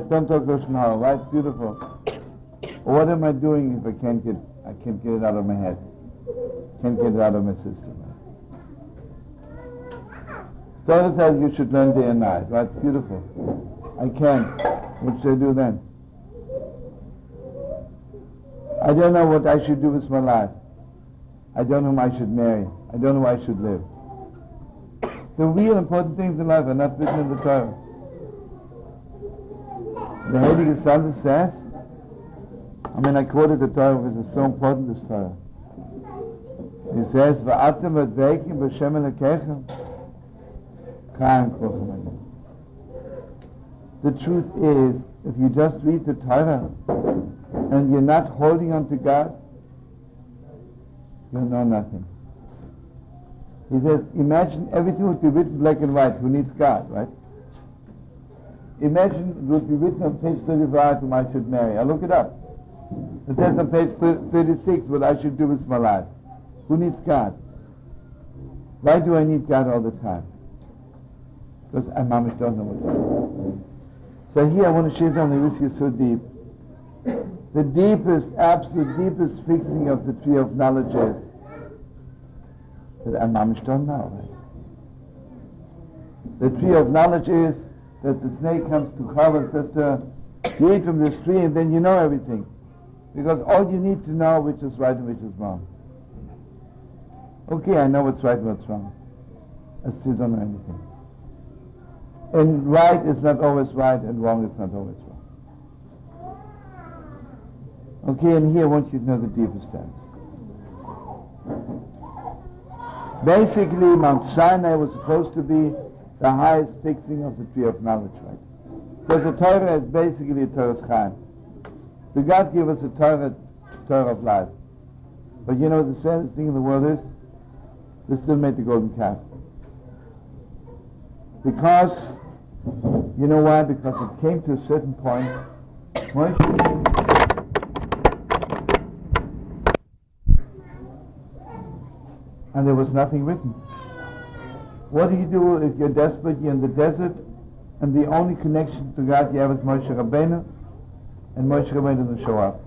don't talk Lashon Hara, right? Beautiful. What am I doing if I can't get it out of my head? Can't get it out of my system. Torah says you should learn day and night, right? It's beautiful. I can't. What should I do then? I don't know what I should do with my life. I don't know whom I should marry. I don't know where I should live. The real important things in life are not written in the Torah. The Heilige Psalm says, I quoted the Torah because it's so important, this Torah. He says, "Va'atem v'adveikim b'Shem Elokechem, chayim kochem." The truth is, if you just read the Torah and you're not holding on to God, you'll know nothing. He says, imagine everything would be written black and white. Who needs God, right? Imagine it would be written on page 35 whom I should marry. I look it up. It says on page 36 what I should do with my life. Who needs God? Why do I need God all the time? Because I mamish don't know what to do. So here I want to share something with you so deep. The deepest, absolute deepest fixing of the tree of knowledge is that I mamish don't know. Right? The tree of knowledge is that the snake comes to Chava and says to her, you eat from this tree and then you know everything. Because all you need to know which is right and which is wrong. Okay, I know what's right and what's wrong. I still don't know anything. And right is not always right and wrong is not always wrong. Okay, and here I want you to know the deepest depths. Basically, Mount Sinai was supposed to be the highest fixing of the tree of knowledge, right? Because the Torah is basically a Torah's Chaim. So God gave us a Torah of life. But you know what the saddest thing in the world is? We still made the golden calf. Because, you know why? Because it came to a certain point, and there was nothing written. What do you do if you're desperate, you're in the desert, and the only connection to God you have is Moshe Rabbeinu, and Moshe Rabbeinu doesn't show up?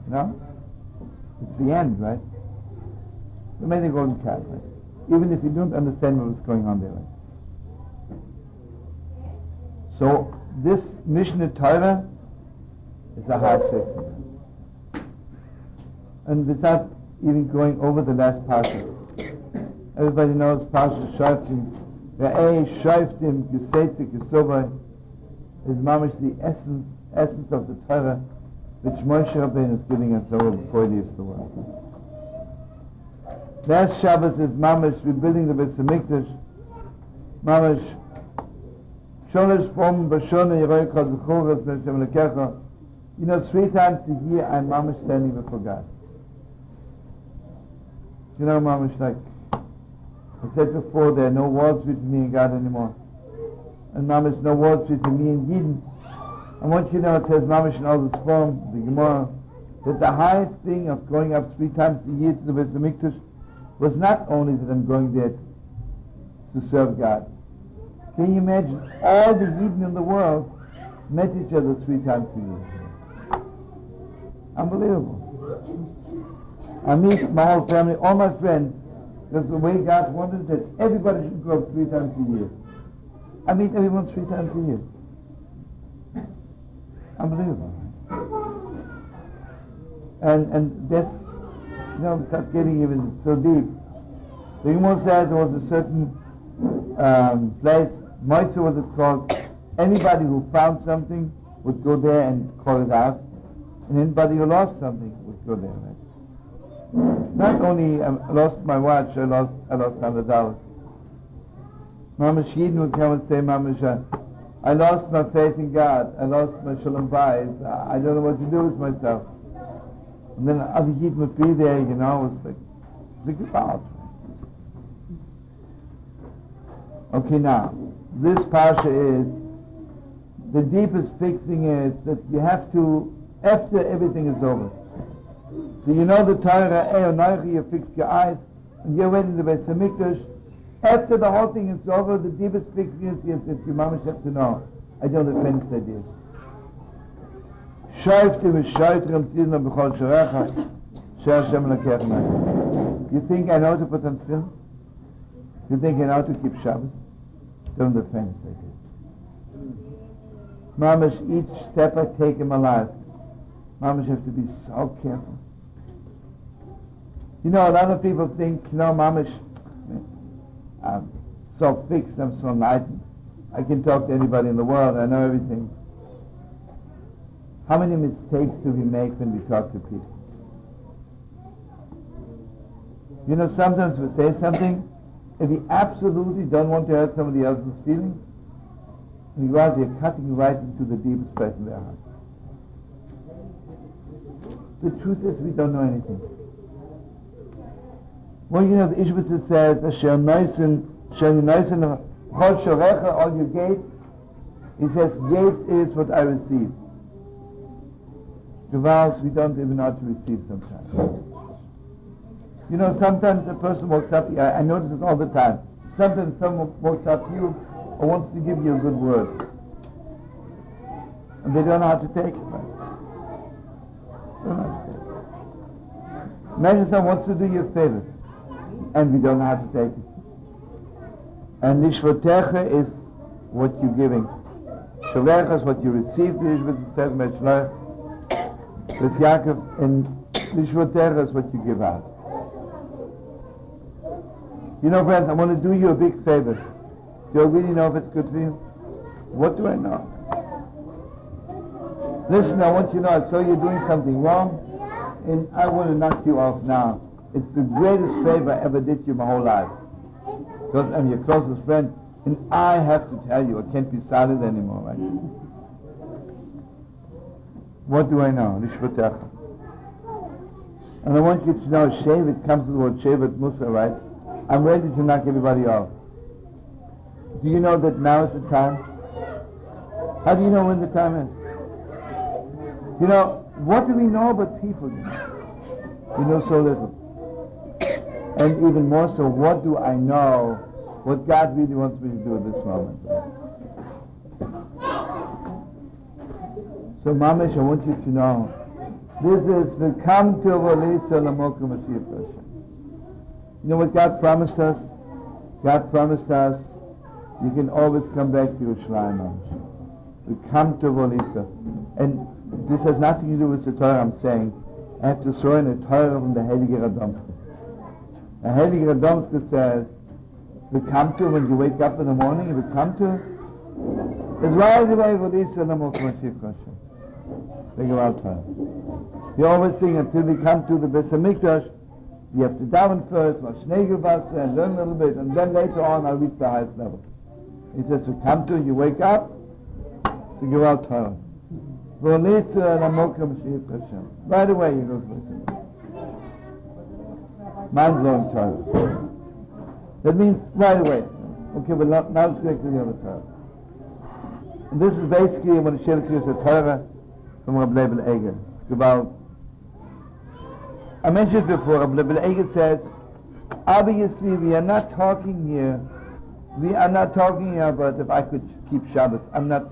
No? It's the end, right? We made the golden calf, right? Even if you don't understand what was going on there, right? So this Mishnah Torah is a high fixing. And without even going over the last parsha, everybody knows Parsha Shoftim. Ve'ei Shoftim Gesetze Kesovai is mamish the essence of the Torah which Moshe Rabbeinu is giving us over before he leaves the world. Last Shabbos is mamish rebuilding the Beis Hamikdash. Mamish Sholosh Pom Bashona Yeroi Kol Zechoras B'Shem Lekecha. You know, 3 times a year I'm mamish standing before God. You know, mamish, like I said before, there are no walls between me and God anymore. And mamish, no walls between me and Yidden. I want you to know, it says mamish in all this form, the Gemara, that the highest thing of going up 3 times a year to the Beis Hamikdash was not only that I'm going there to serve God. Can you imagine? All the Yidden in the world met each other 3 times a year. Unbelievable. I meet my whole family, all my friends, because the way God wanted that everybody should go up 3 times a year. I meet everyone 3 times a year. Unbelievable. And that's, you know, it's not getting even so deep. The Gemara says there was a certain place, Moitza was it called, anybody who found something would go there and call it out, and anybody who lost something would go there, right? Not only I lost my watch, I lost $100. Mamash Yidden would come and say, Mamash, I lost my faith in God, I lost my Shalom Bayis, I don't know what to do with myself. And then other Yidden would be there, you know, it's like about. Okay, now, this Parsha is, the deepest fixing is that you have to, after everything is over. So you know the Torah, you fixed your eyes, and you're waiting the Beis Hamikdash. After the whole thing is over, the deepest fixing is that your mamash have to know. I don't have finished ideas. You think I know to put on film? You think I know to keep Shabbos? Don't have finished ideas. Mamash, each step I take in my life, Mamash have to be so careful. You know, a lot of people think, Mamash, I'm so fixed, I'm so enlightened. I can talk to anybody in the world, I know everything. How many mistakes do we make when we talk to people? Sometimes we say something, and we absolutely don't want to hurt somebody else's feelings, and we are cutting right into the deepest place in their heart. The truth is, we don't know anything. Well, the Ishbitzer says, Asher Noisen, all your gates. He says, gates is what I receive. Gewalt, we don't even know how to receive sometimes. Sometimes a person walks up to you, I notice it all the time. Sometimes someone walks up to you or wants to give you a good word. And they don't know how to take it, right? They don't know how to take it. Imagine someone wants to do you a favor, and we don't know how to take it. And Lishvotecha is what you're giving. Sholecha is what you receive. The Ishbitzer says, Meshloch, with Yaakov, and Lishvotecha is what you give out. Friends, I want to do you a big favor. Do you really know if it's good for you? What do I know? Listen, I want you to know, I saw you doing something wrong, and I want to knock you off now. It's the greatest favor I ever did you my whole life. Because I'm your closest friend, and I have to tell you, I can't be silent anymore, right? What do I know? Lishvotecha. And I want you to know, Shevet comes to the word Shevet Musa, right? I'm ready to knock everybody off. Do you know that now is the time? How do you know when the time is? What do we know about people? We know so little. And even more so, what do I know? What God really wants me to do at this moment. So Mamash, I want you to know, this is V'kam Tovoli Sholomo Mashiach. You know what God promised us? God promised us, you can always come back to Yerushalayim. V'kam Tovoli. And this has nothing to do with the Torah I'm saying. I have to throw in a Torah from the Heilige Radomske. The Heilige Radomske says, V'kam to, when you wake up in the morning, V'kam to, is right away V'lisa L'mok Mashiach Hashem. Think about Torah. You always think until we come to the Beis HaMikdash, you have to daven first, and learn a little bit, and then later on I'll reach the highest level. He says, V'kam to, you wake up, think about Torah. V'lisa L'mok Mashiach Hashem. Right away you go to Beis HaMikdash. Mind-blowing Torah. That means right away. Okay, well now let's go to the other Torah. And this is basically, I want to share with you a Torah from Rabbi Leibel Eger. I mentioned it before, Rabbi Leibel Eger says, obviously we are not talking here about if I could keep Shabbos. I'm not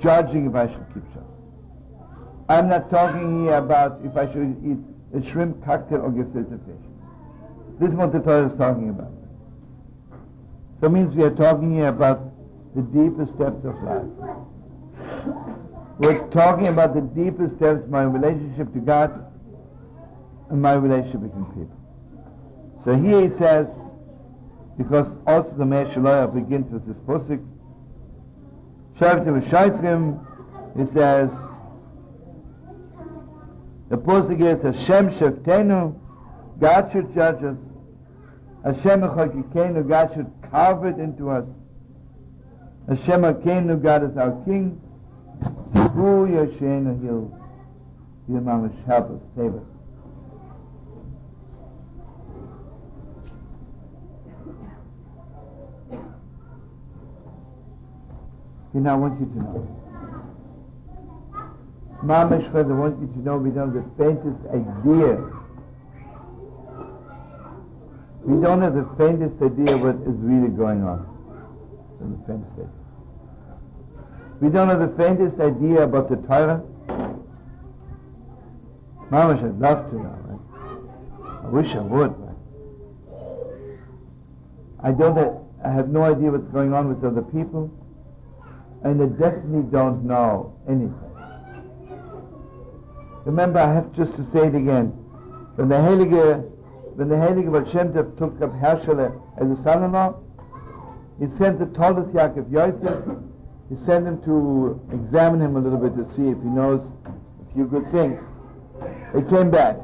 judging if I should keep Shabbos. I'm not talking here about if I should eat a shrimp cocktail or gefilte fish. This is what the Torah is talking about. So it means we are talking here about the deepest depths of life. We're talking about the deepest depths of my relationship to God and my relationship between people. So here he says, because also the Meir Shaloya begins with this posuk, Shavtim v'Shaytrim, he says, the posuk is Hashem Sheftenu, God should judge us. Hashem Echokikenu, God should carve it into us. Hashem Hakenu, God is our King. Hu Yashenu, He'll mamash help us, save us. See, now I want you to know. Mamash, friends, I want you to know we don't have the faintest idea. We don't have the faintest idea what is really going on. The faintest idea. We don't have the faintest idea about the Torah. Mamash, I'd love to know, right? I wish I would, right? I have no idea what's going on with other people, and I definitely don't know anything. Remember, I have just to say it again. When the Heilige Baal Shem Tov took up Herschele as a son-in-law, he sent the Toldos Yaakov Yosef. He sent him to examine him a little bit to see if he knows a few good things. He came back.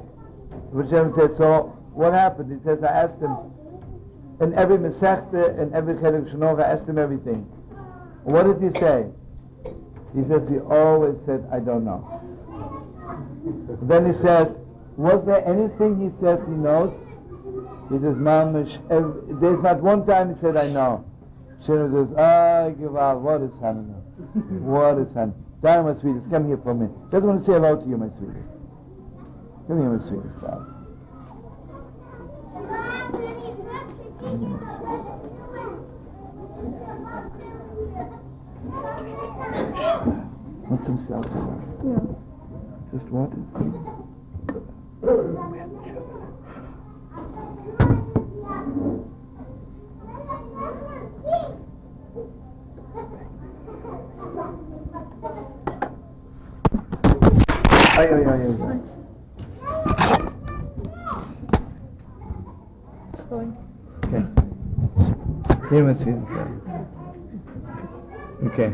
The Shem said, so what happened? He says, I asked him, in every Masechta, in every Chelik Shanoch, I asked him everything. What did he say? He says, he always said, I don't know. Then he says, was there anything he says he knows? He says, Mamish, there's not one time he said, I know. Shlomo says, Gewalt, what is Hanukkah? What is Hanukkah? Darling, my sweetest, come here for a minute. Just want to say hello to you, my sweetest. Come here, my sweetest, darling. Want some seltzer? Yeah. Just water? Ay. Okay. Here, my sweet. Okay.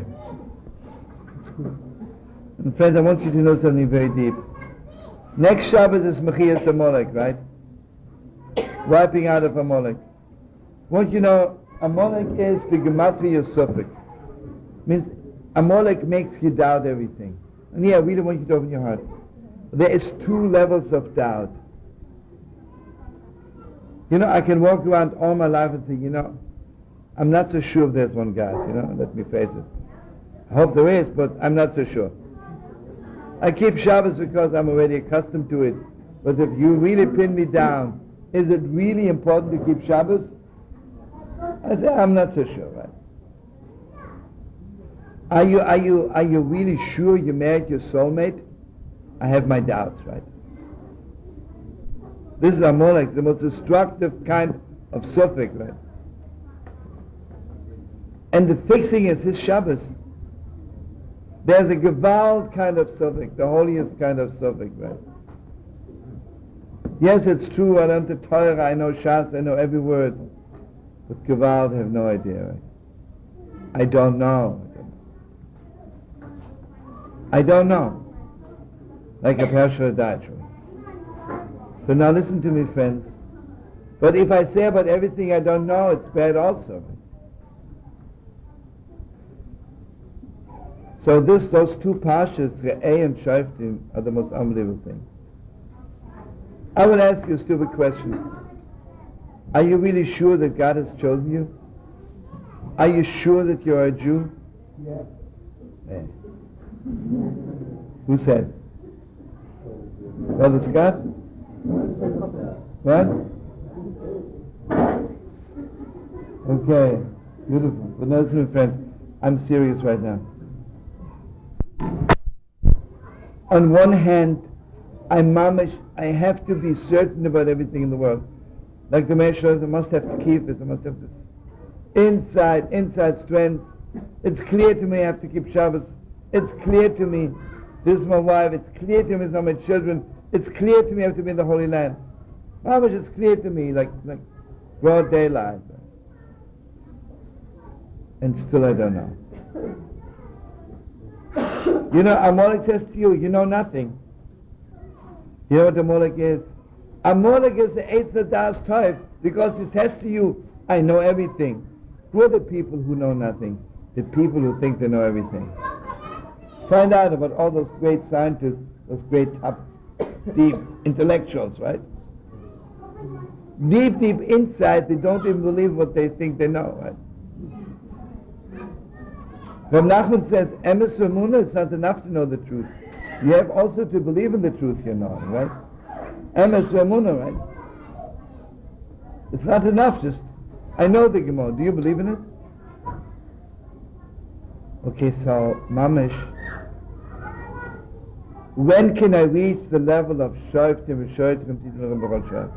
And friends, I want you to know something very deep. Next Shabbos is Mechias Amalek, right? Wiping out of Amalek. Want you know, Amalek is the Gematria Suffolk. Means Amalek makes you doubt everything. And yeah, I really want you to open your heart. There is 2 levels of doubt. You know, I can walk around all my life and think, you know, I'm not so sure if there's one God, you know, let me face it. I hope there is, but I'm not so sure. I keep Shabbos because I'm already accustomed to it. But if you really pin me down, is it really important to keep Shabbos? I say, I'm not so sure, right? Are you really sure you married your soulmate? I have my doubts, right? This is Amalek, the most destructive kind of suffix, right? And the fixing is his Shabbos. There's a Gewalt kind of suffix, the holiest kind of suffix, right? Yes, it's true, I learned the Torah, I know Shas, I know every word. But Gewalt, I have no idea, right? I don't know. Like a Persia died. So now listen to me, friends. But if I say about everything I don't know, it's bad also. So those 2 parshas, Re'eh and Shoftim, are the most unbelievable thing. I will ask you a stupid question. Are you really sure that God has chosen you? Are you sure that you're a Jew? Yeah. Who said? Brother Scott? What? Okay, beautiful. But now listen, friends, I'm serious right now. On one hand, I have to be certain about everything in the world. Like the Meir shows, I must have to keep this, I must have this inside strength. It's clear to me I have to keep Shabbos. It's clear to me this is my wife. It's clear to me these are my children. It's clear to me I have to be in the Holy Land. It's clear to me like broad daylight. And still I don't know. You know, Amalek says to you, you know nothing. You know what Amalek is? Amalek is the Eitz Das Toif, because it says to you, I know everything. Who are the people who know nothing? The people who think they know everything. Find out about all those great scientists, those great top, deep intellectuals, right? Deep inside, they don't even believe what they think they know, right? Rav Nachman says, Emes v'emunah, it's not enough to know the truth. You have also to believe in the truth you're knowing, right? Emes v'emunah, right? It's not enough just, I know the Gemara. Do you believe in it? Okay, so, Mamish, when can I reach the level of Shoftim v'Shoitim Titun B'Chol Shaf?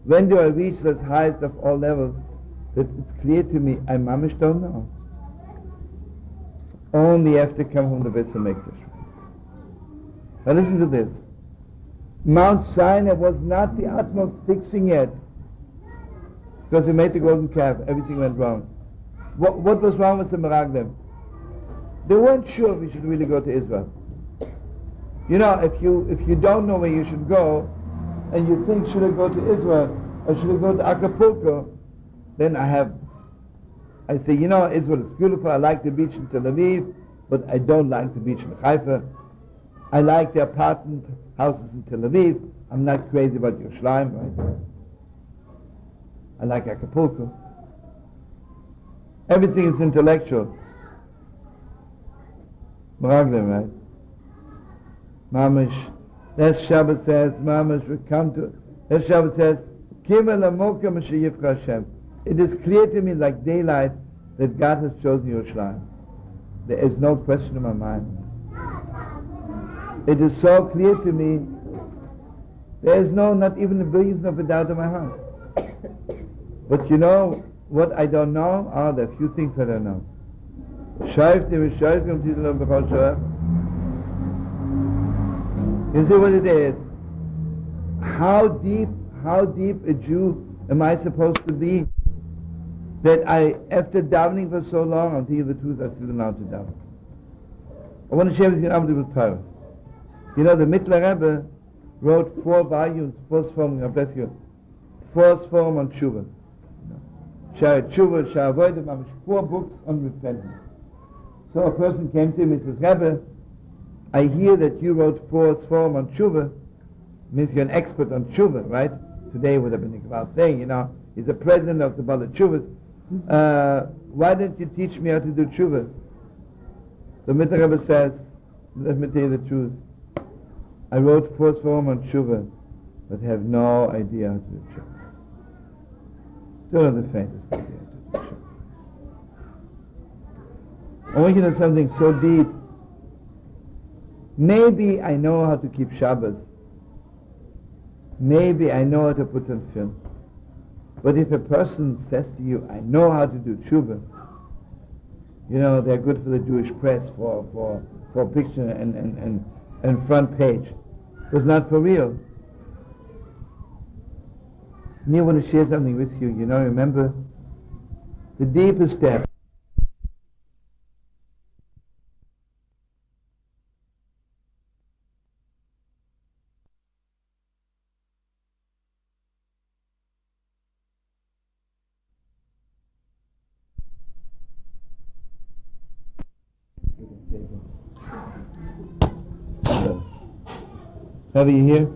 When do I reach the highest of all levels that it's clear to me I Mamish don't know? Only have to come from the Beis HaMikdash. Now listen to this. Mount Sinai was not the utmost fixing yet, because he made the golden calf. Everything went wrong. What was wrong with the Meraglim? They weren't sure if we should really go to Israel. You know, if you don't know where you should go, and you think, should I go to Israel or should I go to Acapulco, then I say, you know, Israel is beautiful. I like the beach in Tel Aviv, but I don't like the beach in Haifa. I like the apartment houses in Tel Aviv. I'm not crazy about Yerushalayim, right? I like Acapulco. Everything is intellectual. Meraglim, right? Mamish. That Shabbat says, Mamish, we come to. That Shabbat says, it is clear to me like daylight that God has chosen Yerushalayim. There is no question in my mind. It is so clear to me, there is not even a billionth of a doubt in my heart. But you know what I don't know? There are a few things I don't know. You see what it is? How deep a Jew am I supposed to be that after davening for so long, I'll tell you the truth, I still don't know how to daven. I want to share with you an unbelievable Torah. You know, the Mittler Rebbe wrote 4 volumes, 4 Sforim on Tshuva. Sha'ar Tshuva, Sha'ar Avodah, 4 books on repentance. So a person came to him and says, Rebbe, I hear that you wrote 4 Sforim on Tshuva. Means you're an expert on Tshuva, right? Today would have been a Kabbalah thing, you know. He's the president of the Bala Tshuvas. Why don't you teach me how to do Tshuva? The Mittler Rebbe says, let me tell you the truth. I wrote 4 Sforim on Tshuva, but have no idea how to do Tshuva. Don't have the faintest idea how to do Tshuva. I want you to know something so deep. Maybe I know how to keep Shabbos. Maybe I know how to put on film. But if a person says to you, I know how to do Tshuva, you know, they're good for the Jewish press, for picture and front page. It was not for real. And I want to share something with you. You know, remember, the deepest depth. Have you here?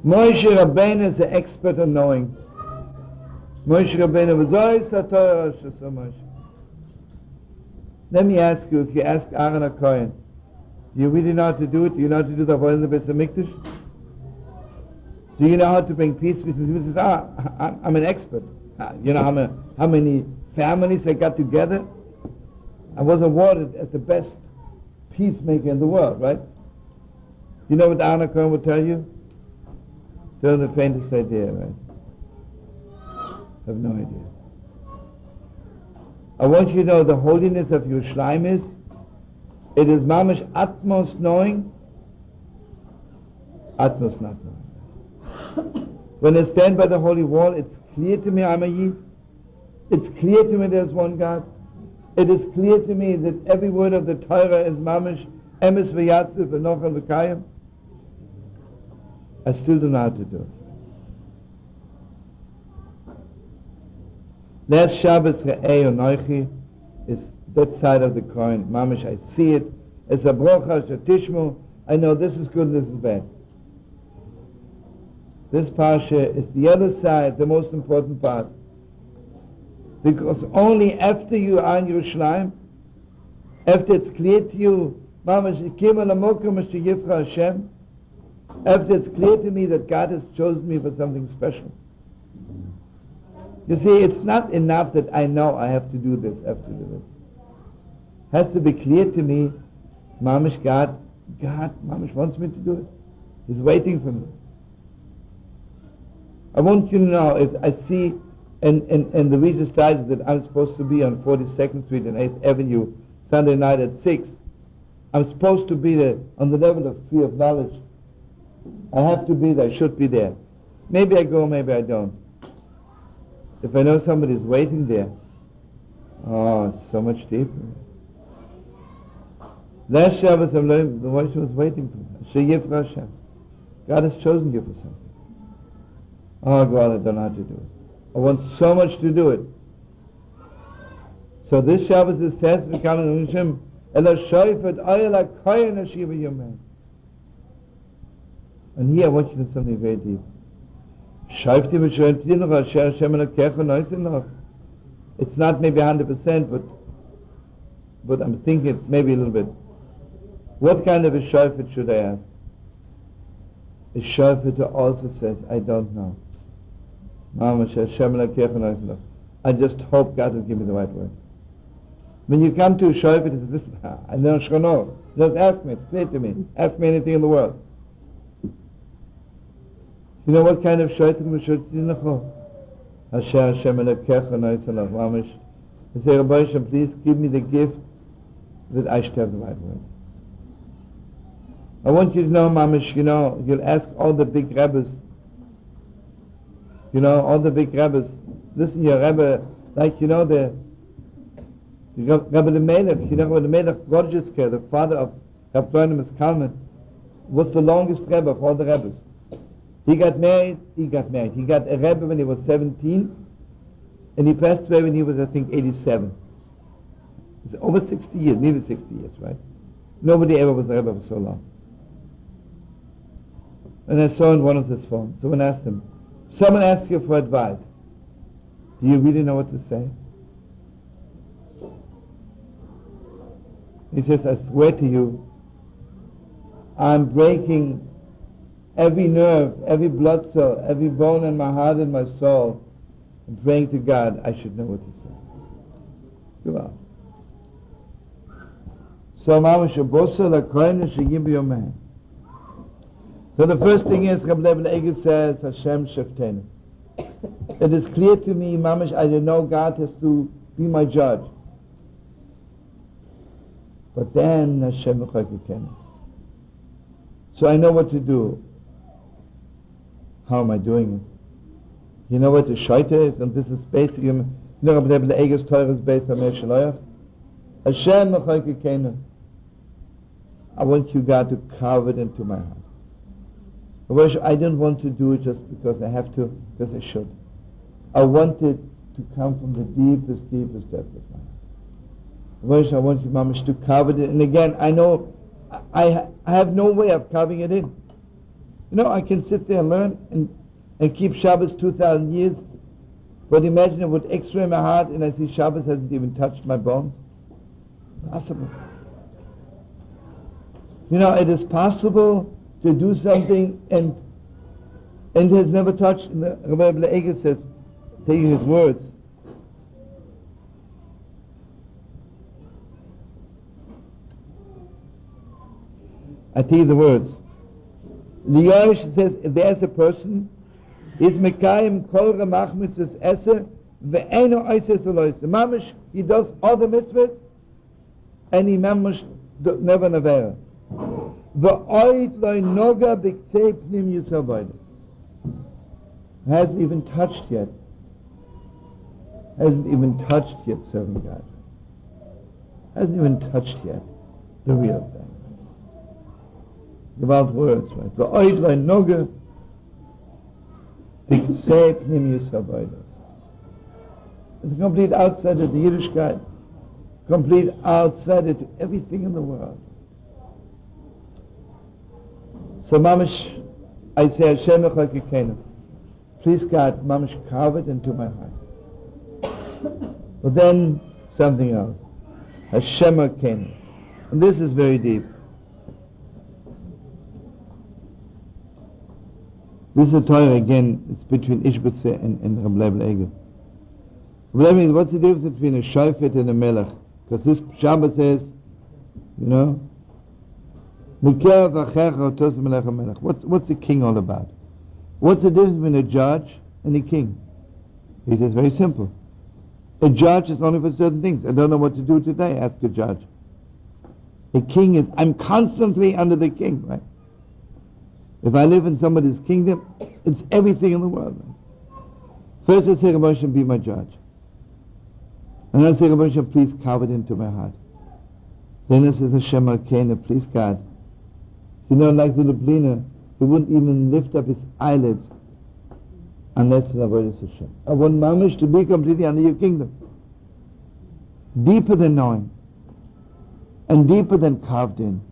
Moshe Rabbeinu is the expert on knowing. Moshe Rabbeinu was always a Torah so much. Let me ask you, if you ask Aaron HaKohen, do you really know how to do it? Do you know how to do the Avodah in the Beis HaMikdash? Do you know how to bring peace between people? He says, I'm an expert. You know how many families I got together? I was awarded as the best peacemaker in the world, right? You know what Aaron HaKohen will tell you? Tell the faintest idea, right? I have no idea. I want you to know the holiness of Yerushalayim is, it is mamash utmost knowing, utmost not knowing. When I stand by the holy wall, it's clear to me I'm a Yid. It's clear to me there's one God. It is clear to me that every word of the Torah is mamash, emes v'yatzif v'nochel v'kayim. I still don't know how to do it. Last Shabbos Re'ei Onoichi is that side of the coin. Mamish, I see it. It's a brocha, shetishmu. I know this is good, this is bad. This parsha is the other side, the most important part. Because only after you are in Yerushalayim, after it's clear to you, Mamish, Ikim al-Amokim Asher Yifra Hashem, after it's clear to me that God has chosen me for something special. You see, it's not enough that I know I have to do this, have to do this. It has to be clear to me, Mamish, God, Mamish wants me to do it. He's waiting for me. I want you to know, if I see in the Regis Digest that I'm supposed to be on 42nd Street and 8th Avenue, Sunday night at 6, I'm supposed to be there on the level of tree of knowledge. I have to be there, I should be there. Maybe I go, maybe I don't. If I know somebody's waiting there, oh, it's so much deeper. Last Shabbos, the Rosh was waiting for me. God has chosen you for something. Oh God, I don't know how to do it. I want so much to do it. So this Shabbos is says, and here I want you to do something very deep. It's not maybe 100%, but I'm thinking it's maybe a little bit. What kind of a shofet should I ask? A shofet who also says, I don't know. I just hope God will give me the right word. When you come to a shofet, it says, listen, I don't know. Just ask me, it's clear to me. Ask me anything in the world. You know what kind of shofet we should see? Hashem Elokecha Noiselach Mamish. I say, Rabbi Hashem, please give me the gift that I should have the right words. I want you to know, Mamish, you'll ask all the big rabbis, all the big rabbis. Listen, your Rebbe, like, the Rebbe the Melech, Rebbe the Melech Gorgeska, the father of Rabbi Kalman, was the longest Rebbe of all the Rebbes. He got married. He got a Rebbe when he was 17, and he passed away when he was, I think, 87. It's over 60 years, nearly 60 years, right? Nobody ever was a Rebbe for so long. And I saw in one of his phones, someone asked him, someone asks you for advice. Do you really know what to say? He says, I swear to you, I'm breaking every nerve, every blood cell, every bone in my heart and my soul, and praying to God, I should know what to say. Go on. So the first thing is, Rebbi Leger says, Hashem Sheftenu. It is clear to me, Mamish, I know God has to be my judge. But then Hashem Sheftenu. So I know what to do. How am I doing it? You know what the shaita is? And this is basically, Rebbi Leger's Torah is based on Sholomo. Hashem Sheftenu. I want you, God, to carve it into my heart. I don't want to do it just because I have to, because I should. I want it to come from the deepest depth of my heart. I want you, Mamish, to carve it in. And again, I know I have no way of carving it in. I can sit there and learn and keep Shabbos 2,000 years, but imagine I would x-ray my heart and I see Shabbos hasn't even touched my bones. Possible. It is possible to do something and has never touched. Rebbi Leger says, taking his words, I tell you the words. Liyosh says, if there's a person, is mekayim kol ramach mitzvahs eser ve'eno oises alois. The mamish, he does all the mitzvahs, and he mamish never nevera. Hasn't even touched yet. Hasn't even touched yet serving God. Hasn't even touched yet the real thing. About words, right? It's a complete outsider to Yiddishkeit, complete outsider to everything in the world. So Mamish, I say, Hashem Echokekenu. Please God, Mamish, carve it into my heart. But then something else. Hashem Echokekenu. And this is very deep. This is a Torah again, it's between Ishbitze and Rebbi Leger. Rebbi Leger, what's the difference between a shofet and a melech? Because this Shabbat says, What's the king all about? What's the difference between a judge and a king? He says, very simple. A judge is only for certain things. I don't know what to do today, ask a judge. A king is, I'm constantly under the king, right? If I live in somebody's kingdom, it's everything in the world. First I say, Rebbi Hashem, be my judge. And then I say, Rebbi Hashem, please carve it into my heart. Then I say, Hashem Alkeinu, please God. You know, like the Lubliner, he wouldn't even lift up his eyelids unless the avodas Hashem. I want mamish to be completely under your kingdom. Deeper than knowing. And deeper than carved in.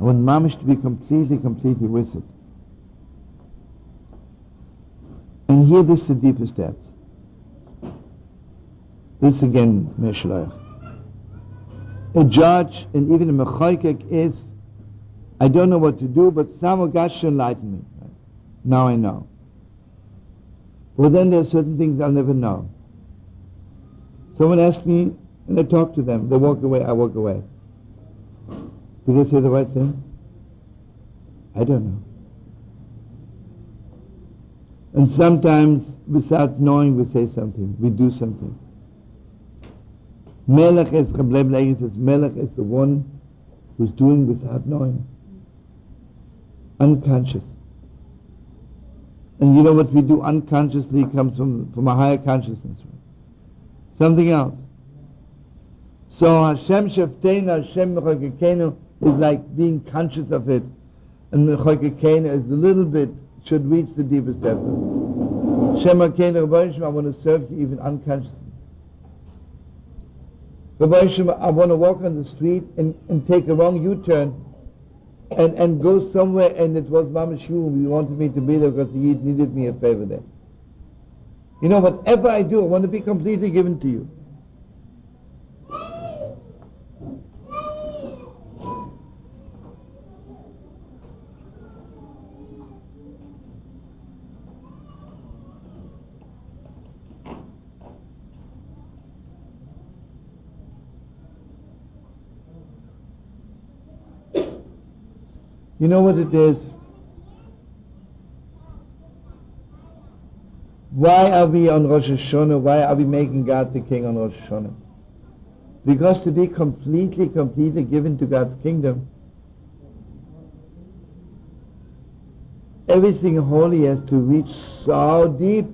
I want mamish to be completely with it. And here this is the deepest depth. This again, Meshloach. A judge and even a mechoikek is, I don't know what to do, but somehow God should enlighten me. Now I know. Well, then there are certain things I'll never know. Someone asks me, and I talk to them. They walk away, I walk away. Do they say the right thing? I don't know. And sometimes, without knowing, we say something. We do something. Melech is, Carlebach says, Melech is the one who's doing without knowing. Unconscious. And you know what we do unconsciously comes from a higher consciousness. Right? Something else. So Hashem Shafteinu, Hashem Mechoikekenu is like being conscious of it. And Mechoikekenu is the little bit, should reach the deepest depth. Hashem Alkeinu, Rebbi Hashem, I want to serve you even unconsciously. Rebbi Hashem, I want to walk on the street and take a wrong U-turn and go somewhere, and it was Mamash Hu, he wanted me to be there because he needed me a favor there. You know, whatever I do, I want to be completely given to you. You know what it is? Why are we on Rosh Hashanah? Why are we making God the King on Rosh Hashanah? Because to be completely given to God's kingdom, everything holy has to reach so deep.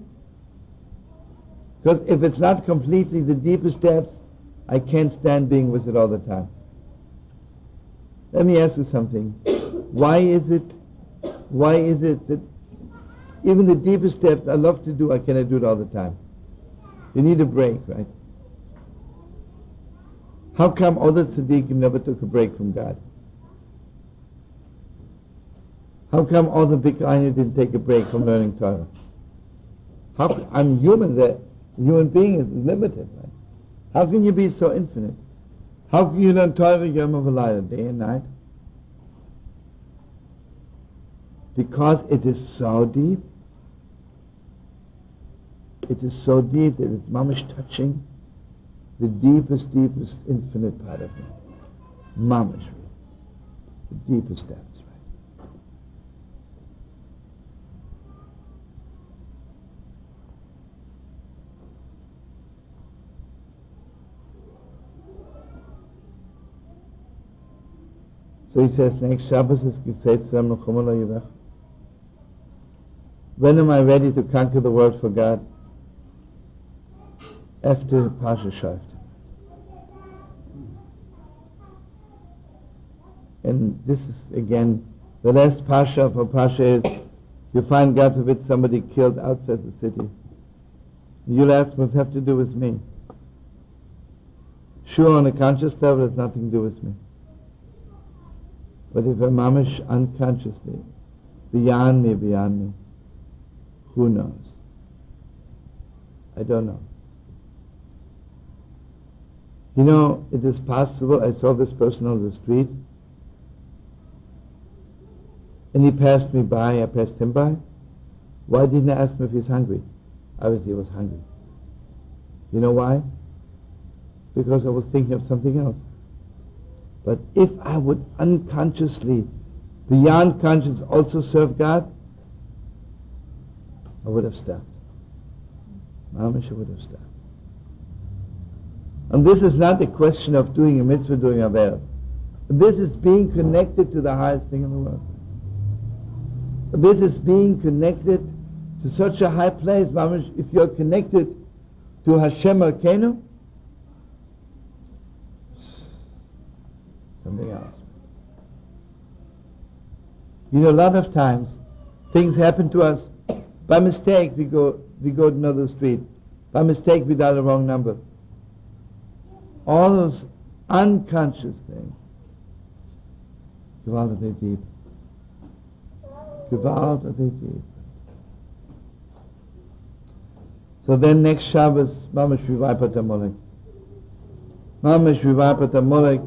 Because if it's not completely the deepest depths, I can't stand being with it all the time. Let me ask you something. Why is it that even the deepest steps I love to do, I cannot do it all the time? You need a break, right? How come other tzaddikim never took a break from God? How come all the big Einim didn't take a break from learning Torah? I'm human, the human being is limited, right? How can you be so infinite? How can you learn Torah Yom V'Layla, day and night? Because it is so deep. It is so deep that it's mamish touching the deepest infinite part of me. Mamish. The deepest depths, right? So he says, next Shabbos is Gesetz L'Melchama Lo Yivach. When am I ready to conquer the world for God? After Pasha Shaft. And this is again, the last Pasha for Pasha is, you find God forbid somebody killed outside the city. You'll ask, what does it have to do with me? Sure, on a conscious level, it has nothing to do with me. But if I'm mamish unconsciously, beyond me, who knows? I don't know. You know, it is possible, I saw this person on the street, and he passed me by, I passed him by. Why didn't I ask him if he's hungry? Obviously he was hungry. You know why? Because I was thinking of something else. But if I would unconsciously, beyond conscious, also serve God, I would have stopped. Mamish, I would have stopped. And this is not a question of doing a mitzvah, doing a verse. This is being connected to the highest thing in the world. This is being connected to such a high place. Mamash, if you're connected to Hashem Elokeinu, something else. You know, a lot of times things happen to us. By mistake, we go to another street. By mistake, we dial the wrong number. All those unconscious things. Gewalt are they deep. Gewalt are they deep. So then next Shabbos, Mamash we wipe out the Molech. Mamash we wipe out the Molech.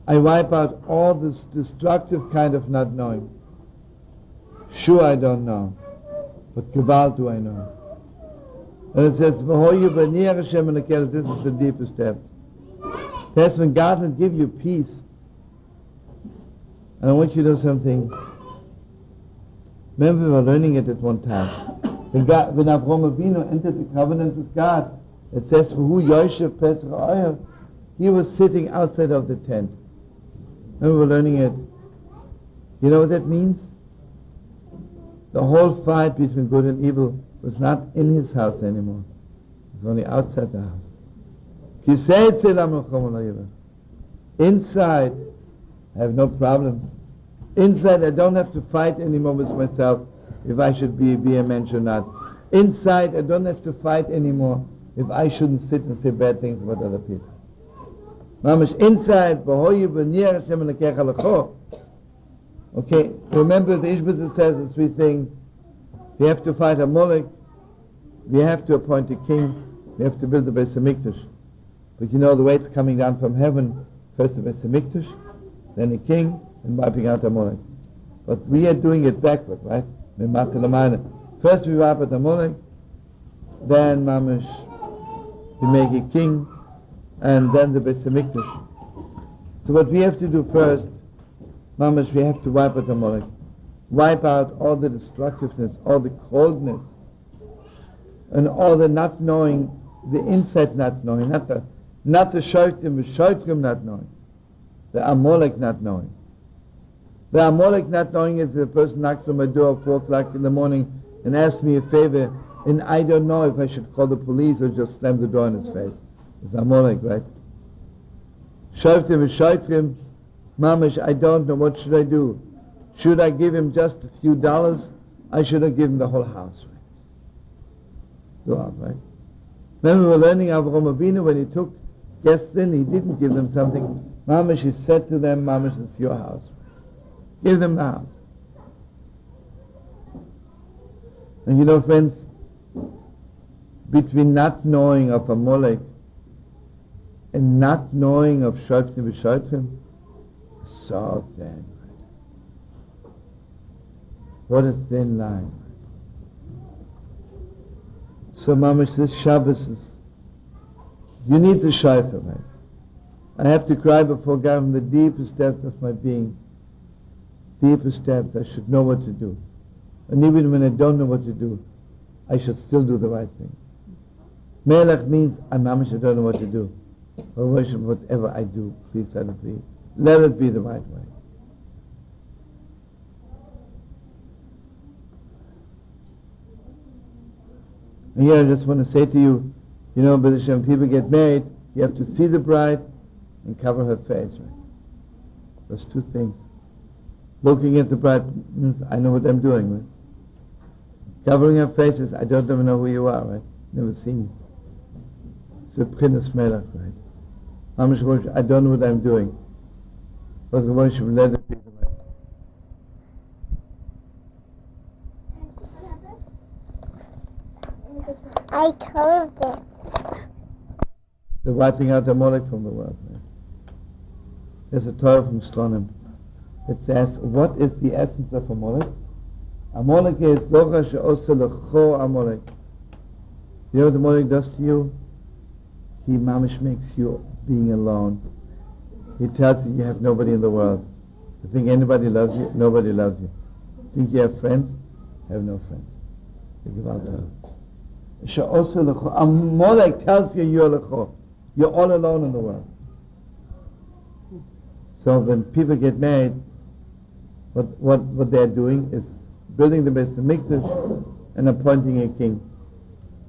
I wipe out all this destructive kind of not knowing. Sure, I don't know, but Gewalt do I know. And it says, "V'hoyu b'nei Hashem Elokeinu." This is the deepest depth. That's when God will give you peace. And I want you to know something. Remember, we were learning it at one time. When Avraham Avinu entered the covenant with God, it says, "V'hu yoshev pesach ha'ohel." He was sitting outside of the tent. And we were learning it. You know what that means? The whole fight between good and evil was not in his house anymore. It was only outside the house. Inside, I have no problem. Inside, I don't have to fight anymore with myself if I should be a mensch or not. Inside, I don't have to fight anymore if I shouldn't sit and say bad things about other people. Mamash, inside, okay, remember the Ishbitzer says the three things. We have to fight a Molech, we have to appoint a king, we have to build the Beis HaMikdash. But you know the way it's coming down from heaven, first the Beis HaMikdash, then a king, and wiping out a Molech. But we are doing it backward, right? First we wipe out a Molech, then Mamash, we make a king, and then the Beis HaMikdash. So what we have to do first, Mamash, we have to wipe out the Molech. Wipe out all the destructiveness, all the coldness, and all the not knowing, the inside not knowing, not the Shoitrim not knowing, the Amalek not knowing. The Amalek not knowing is if a person knocks on my door at 4 o'clock in the morning and asks me a favor, and I don't know if I should call the police or just slam the door in his face. It's Amalek, right? Shoitrim, Mamash, I don't know, what should I do? Should I give him just a few dollars? I should have given the whole house, right? Go on, right? Remember we were learning Avraham Avinu when he took guests in, he didn't give them something. Mamash, he said to them, Mamash, it's your house. Give them the house. And you know, friends, between not knowing of Amalek and not knowing of Shoitrim v'Shoitrim, so thin. What a thin line. So Mamash, this Shabbos is, you need the Shaifa, right? I have to cry before God from the deepest depths of my being. Deepest depths, I should know what to do. And even when I don't know what to do, I should still do the right thing. Melech means, Mamash, I don't know what to do. Or whatever I do, please let it be the right way. And here I just want to say to you, you know, by the Shem, people get married, you have to see the bride and cover her face, right? Those two things. Looking at the bride means I know what I'm doing, right? Covering her face is I don't even know who you are, right? Never seen you. It's a Prince Melech, right? I don't know what I'm doing. But the one should let it be the right. I closed it. The wiping out the Molech from the world. Right? There's a Torah from Sholomo. It says, what is the essence of Amalek? Amalek is Zocha she'osa lecho Amalek. You know what Amalek does to you? He mamish makes you being alone. He tells you you have nobody in the world. You think anybody loves you? Nobody loves you. Think you have friends? Have no friends. She'osa lecho. Amalek tells you you're lecho. You're all alone in the world. So when people get married, what they're doing is building the Beis Hamikdash and appointing a king.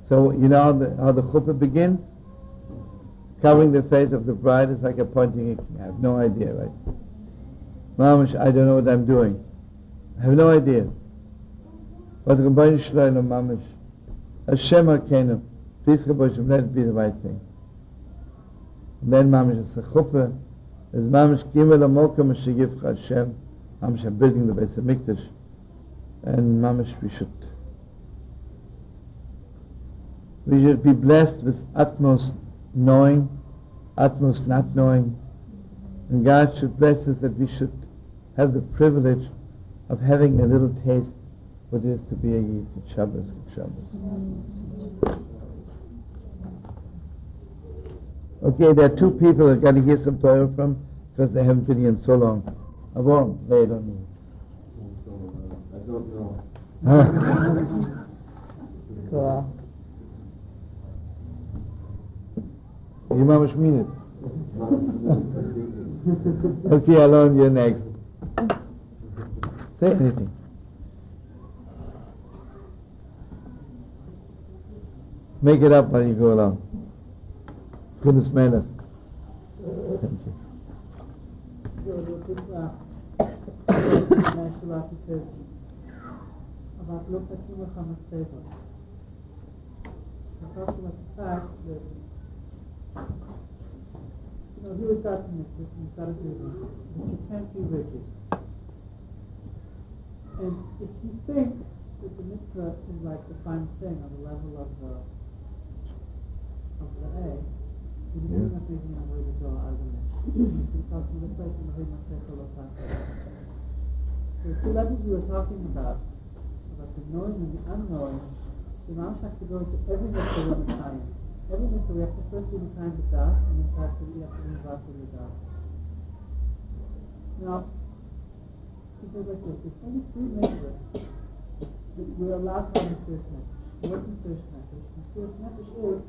So you know how the chuppah begins? Covering the face of the bride is like appointing a king. I have no idea, right? Mamash, I don't know what I'm doing. I have no idea. But Rabbeinu Shlomo, Mamash, Hashem Hakenu, please Rabbeinu, let it be the right thing. And then Mamash, it's a chuppah, is Mamash Gimel Amokam Sheyivcha Hashem, Mamash, I'm building the Beis Hamikdash, and Mamash, we should be blessed with utmost knowing, utmost not knowing, and God should bless us that we should have the privilege of having a little taste what it is to be a Yid. Good Shabbos, good Shabbos. Okay, there are two people that got to hear some Torah from because they haven't been here in so long. Avon, they don't know. I don't know. Cool. You mamash mean it. Okay, Alon, you're next. Say anything. Make it up while you go along. Goodness manner. Thank you. says about lo takim lecha matzeva. He talks about the fact that he was touching it, and started reading, that you can't be rigid. And if you think that the mitzvah is like the fine thing on the level of the A, then you're not thinking of where to draw argument. He talks about the place in the Rebbi So the two levels you were talking about the knowing and the unknowing, we now have to go into every mitzvah with the time. Every mitzvah we have to first be the time of das, and then after we have to move out to the das. Now, he says like this: there's only three mitzvahs that we're allowed to have Mesiras Nefesh. What's Mesiras Nefesh? Mesiras Nefesh is,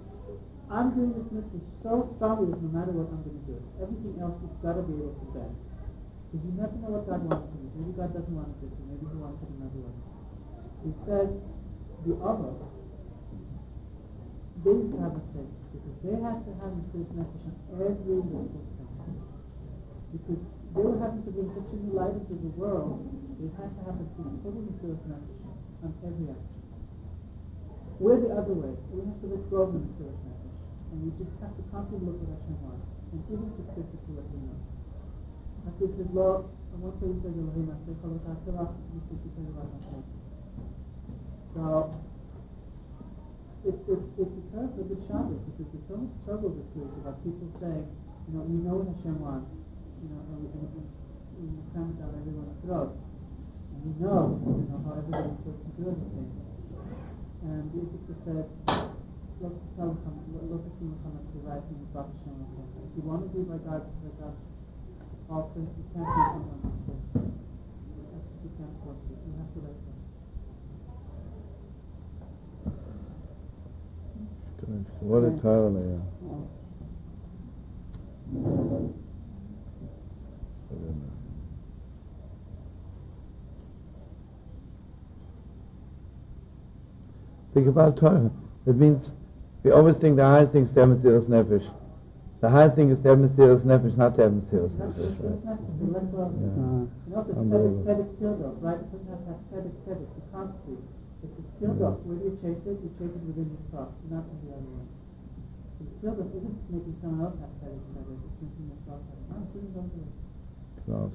I'm doing this mitzvah so strongly that no matter what I'm going to do it. Everything else you've got to be able to bend. Because you never know what God wants from you. Maybe God doesn't want it this way, maybe He wants it another way. He says, the others, they used to have a sense, because they had to have Mesiras Nefesh on every little thing. Because they were having to bring such a new light into the world, they had to have a total Mesiras Nefesh on every action. We're the other way. We have to let go of the Mesiras Nefesh. And we just have to constantly look at Hashem wants. And even if it's difficult, let me know. After he says, Lord, and one place he says, Elohim, I say, Chalot HaSerach, and he says about Hashem. So, it's a term for this Shabbos, because there's so much struggle this week about people saying, we know what Hashem wants, and we cram it down everyone's throat. And we know, how everybody's supposed to do everything. And the Yisrael says, if you want to be by God's altar, you can't be someone else. You can't force it. You have to let go. What a title they are. Think about Torah. It means we always think the highest thing is to have Mesiras Nefesh. The highest thing is to have Mesiras Nefesh, not to have Mesiras Nefesh. Right? Tzedek Tildok, right? It doesn't have to have Tzedek. You can't speak. It's a Tildok. Where do you chase it? You chase it within yourself, not in the other way. So Tildok isn't making someone else have Tzedek. It's making yourself have it. No, students don't do it. Cloud.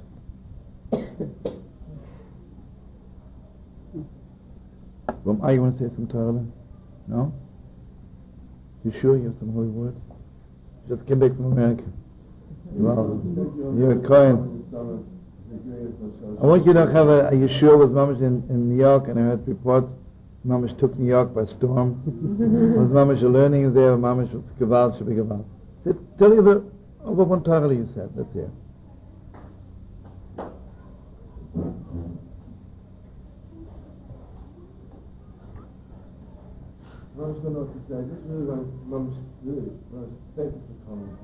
You want to say some Torah? No? You sure you have some holy words? Just came back from America. Well, you're a Kohen. I want you to have a Yeshua was Mamash in New York, and I heard reports Mamash took New York by storm. Was Mamash learning there? Mamash was Gewalt, should be Gewalt. Tell you the over one Torah you said. Let's hear. I just don't know what to say. I just really want Mama's really, thank you for coming.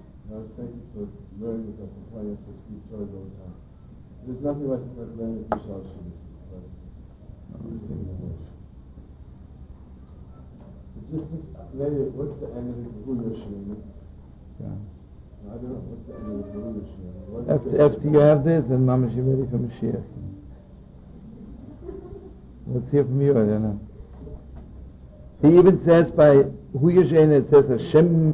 Thank you for learning with us and telling us to speak stories all the time. There's nothing like learning with Yishal Shidduch. Just maybe, what's the end of the Guru Shema? Yeah. I don't know, what's the end of the Guru Shema? After you have this, then Mamash, you're ready for Mashiach. Let's hear from you, I don't know. He even says by Hu Yeshena, it says Hashem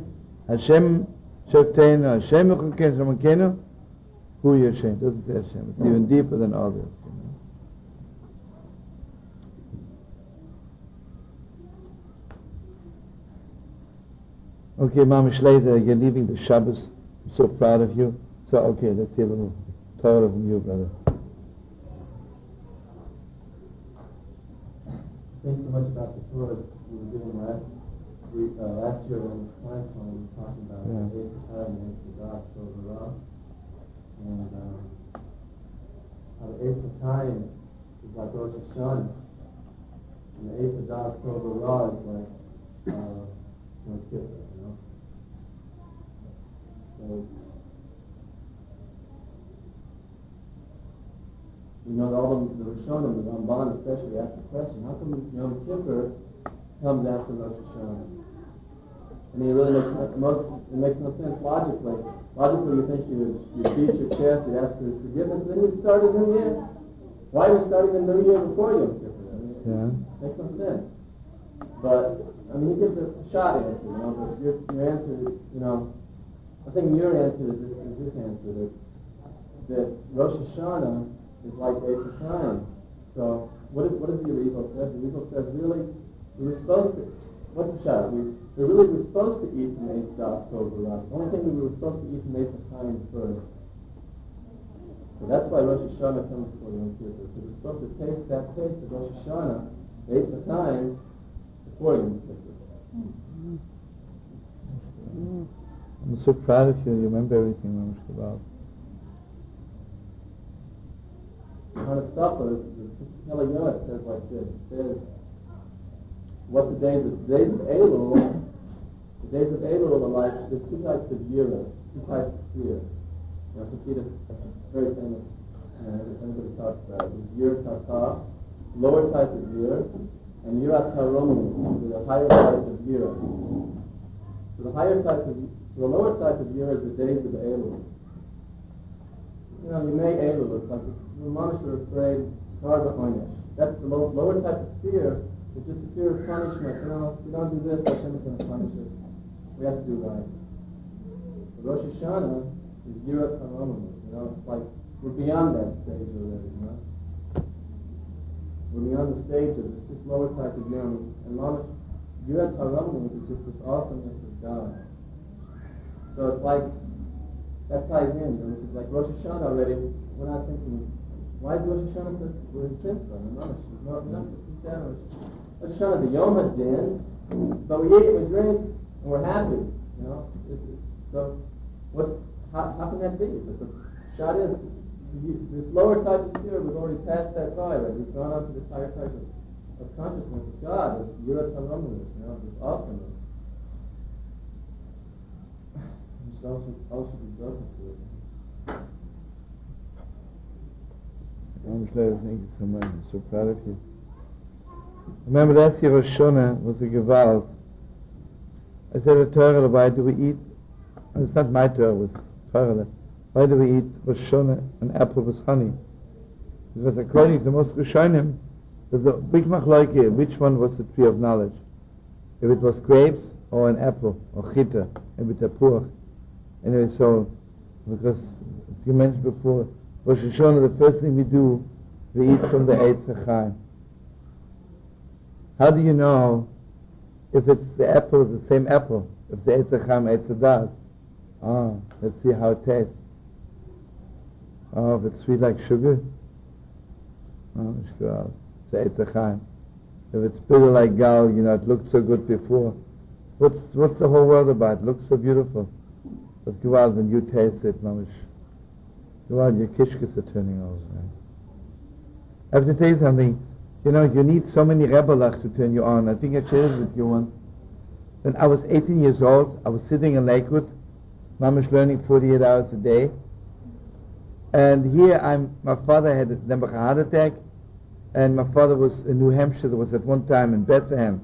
Shofteinu, Hashem Echokenu, Shemokenu, Hu Yeshena. It doesn't say Hashem. It's even deeper than all this. Okay, Mama Shleiter, you're leaving the Shabbos. I'm so proud of you. So, okay, let's hear a little Torah from you, brother. Thanks so much about the Torah we were doing last year when this time we were talking about the Eitz HaChaim and Eitz HaDas Tov Ra, and how the Eitz HaChaim is like Rosh Hashanah, and the Eitz HaDas Tov Ra is like Yom Kippur, you know. So you know, all the Rishonim, the Ramban especially, ask the question, how come Yom Kippur comes after Rosh Hashanah? I mean, it really makes no sense logically. Logically, you think you beat your chest, you ask for forgiveness, then you start a new year. Why are you starting a new year before Yom Kippur? I mean, it makes no sense. But, I mean, he gives a shot answer, you know, but your answer, you know, I think your answer is this answer, that Rosh Hashanah is like Eitz HaChaim. So, what does the Arizal say? The Arizal says, really, we were supposed to, what's the shot? We really were supposed to eat from Eitz Das Tov Ra. The only thing we were supposed to eat from Eitz HaChaim first. So that's why Rosh Hashanah comes before Yom Kippur, because we're supposed to taste that taste of Rosh Hashanah, Eitz HaChaim, before Yom Kippur. I'm so proud of you. You remember everything, Mama Shabbat. On a stopper, the Pele Yoetz says like this. It says, what the days of Elul are like, there's two types of Yira, two types of fear. You know, Hasidus, very famous, everybody talks about it. There's Yira Tata, lower type of Yira, and Yira Taromu, the higher type of Yira. So the lower type of Yira is the days of Elul. You know, Yemei Elul is like this. The Mamish are afraid, scar behind it. That's the lower type of fear. It's just a fear of punishment. You know, if we don't do this, Hashem is going to punish us. We have to do right. The Rosh Hashanah is Yirat HaRamim. You know, it's like we're beyond that stage already. You know, we're beyond the stage of this just lower type of Yirat. And Mamish, Yirat HaRamim is just this awesomeness of God. So it's like that ties in. You know, it's like Rosh Hashanah already. We're not thinking. Why is Rosh Hashanah such a simple? Rosh Hashanah is a Yom HaDin, but we eat and we drink and we're happy. You know, so how can that be? But the shot is this lower type of fear. We've already passed that by. Right? We've gone on to this higher type of consciousness of God, of Yirat HaRamim, you know, this awesomeness. All should be broken to it. Thank you so much. I'm so proud of you. Remember last year Rosh Hashanah was a Gewalt. I said to Torah, why do we eat? And it's not my Torah, it was Torah. Why do we eat Rosh Hashanah an apple with honey? Because according to most Rishonim, there's a big machloike, which one was the tree of knowledge? If it was grapes or an apple or chita, maybe tapur. Anyway, so because as you mentioned before, Rosh Hashanah, the first thing we do, we eat from the Eitz HaChaim. How do you know if it's the apple is the same apple? If the Eitz HaChaim, Eitz HaDas? Let's see how it tastes. If it's sweet like sugar? It's the Eitz HaChaim. If it's bitter like gal, you know, it looked so good before. What's the whole world about? It looks so beautiful. But Gewalt, when you taste it, Mamish, Gewalt, your kishkas are turning over. Right? I have to tell you something. You know, you need so many Rebelach to turn you on. I think I shared it with you once. When I was 18 years old, I was sitting in Lakewood, Mamish learning 48 hours a day. And here my father had a heart attack, And my father was in New Hampshire. There was at one time in Bethlehem,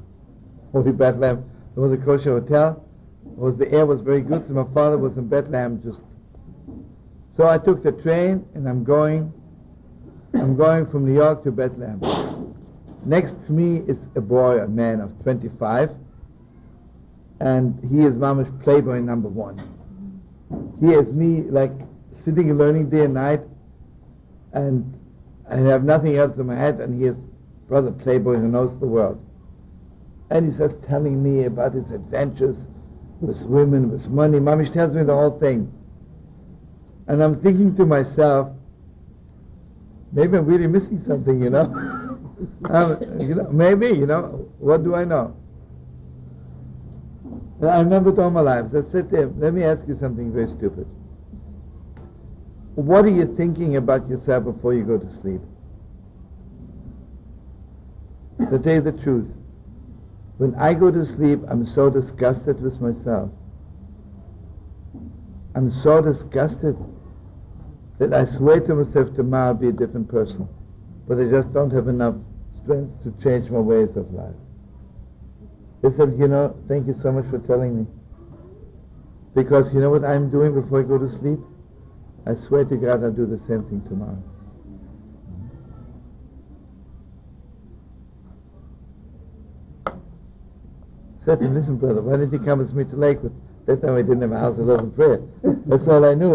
Holy Bethlehem, there was a kosher hotel. The air was very good, so my father was in Bethlehem just. So I took the train and I'm going from New York to Bethlehem. Next to me is a boy, a man of 25, and he is mama's playboy number one. He is me like sitting and learning day and night, and I have nothing else in my head, and he is brother playboy who knows the world. And he starts telling me about his adventures with women, with money. Mamish tells me the whole thing. And I'm thinking to myself, maybe I'm really missing something, you know? Maybe, what do I know? And I remembered all my life. So I said to him, let me ask you something very stupid. What are you thinking about yourself before you go to sleep? To tell you the truth, when I go to sleep, I'm so disgusted with myself. I'm so disgusted that I swear to myself tomorrow I'll be a different person. But I just don't have enough strength to change my ways of life. He said, thank you so much for telling me. Because you know what I'm doing before I go to sleep? I swear to God I'll do the same thing tomorrow. I said to him, listen brother, why didn't you come with me to Lakewood? That time I didn't have a house of love and prayer. That's all I knew.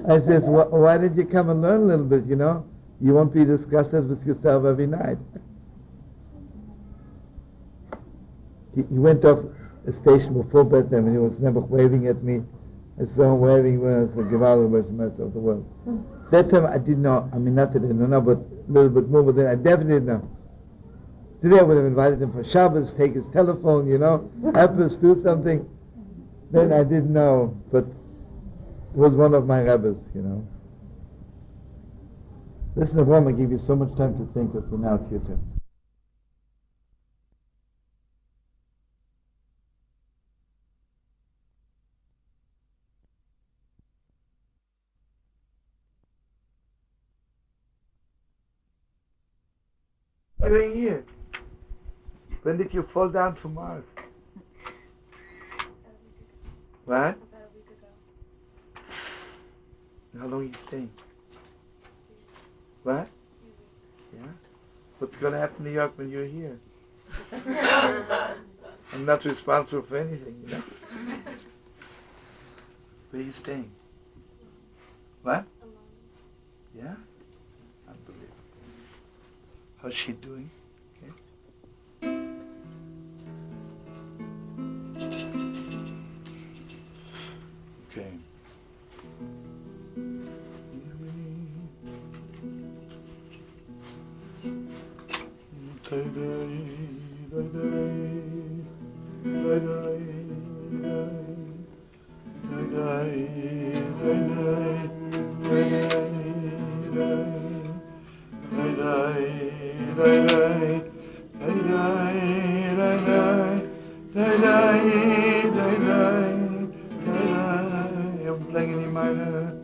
I said, why didn't you come and learn a little bit, You won't be disgusted with yourself every night. He went off a station before Bethlehem and he was never waving at me. I saw him waving when I was a Gewalt of the world. That time I didn't know, not that I didn't know, but a little bit more, but then I definitely didn't know. Today I would have invited him for Shabbos, take his telephone, help us do something. Then I didn't know, but it was one of my rabbis, Listen, Avram, I give you so much time to think that now it's your turn. You're here. When did you fall down from Mars? What? About a week ago. How long are you staying? What? Yeah? What's going to happen in New York when you're here? I'm not responsible for anything, Where are you staying? What? Yeah? Unbelievable. How's she doing? Okay. I'm playing any minor.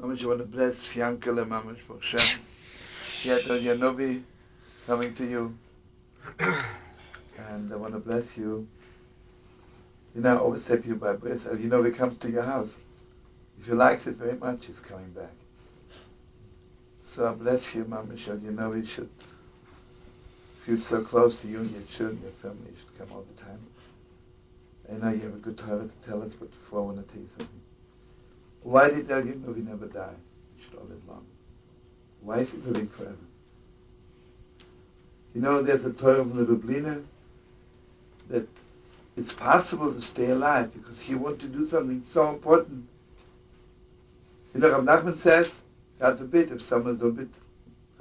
Mamash, I want to bless Yankele, Mamash, for Hashem. Yet Yanovi coming to you. And I want to bless you. You know, I always say to you by bless. Yanovi comes to your house. If you likes it very much, he's coming back. So I bless you, Mamash. Yanovi should feel so close to you and your children, your family should come all the time. I know you have a good Torah to tell us, but before I want to tell you something. Why did El Yanovi never die? He should all live long. Why is he living forever? You know, there's a Torah from the Rebbi that it's possible to stay alive because he wants to do something so important. You know, Rav Nachman says, God forbid, if someone's a bit,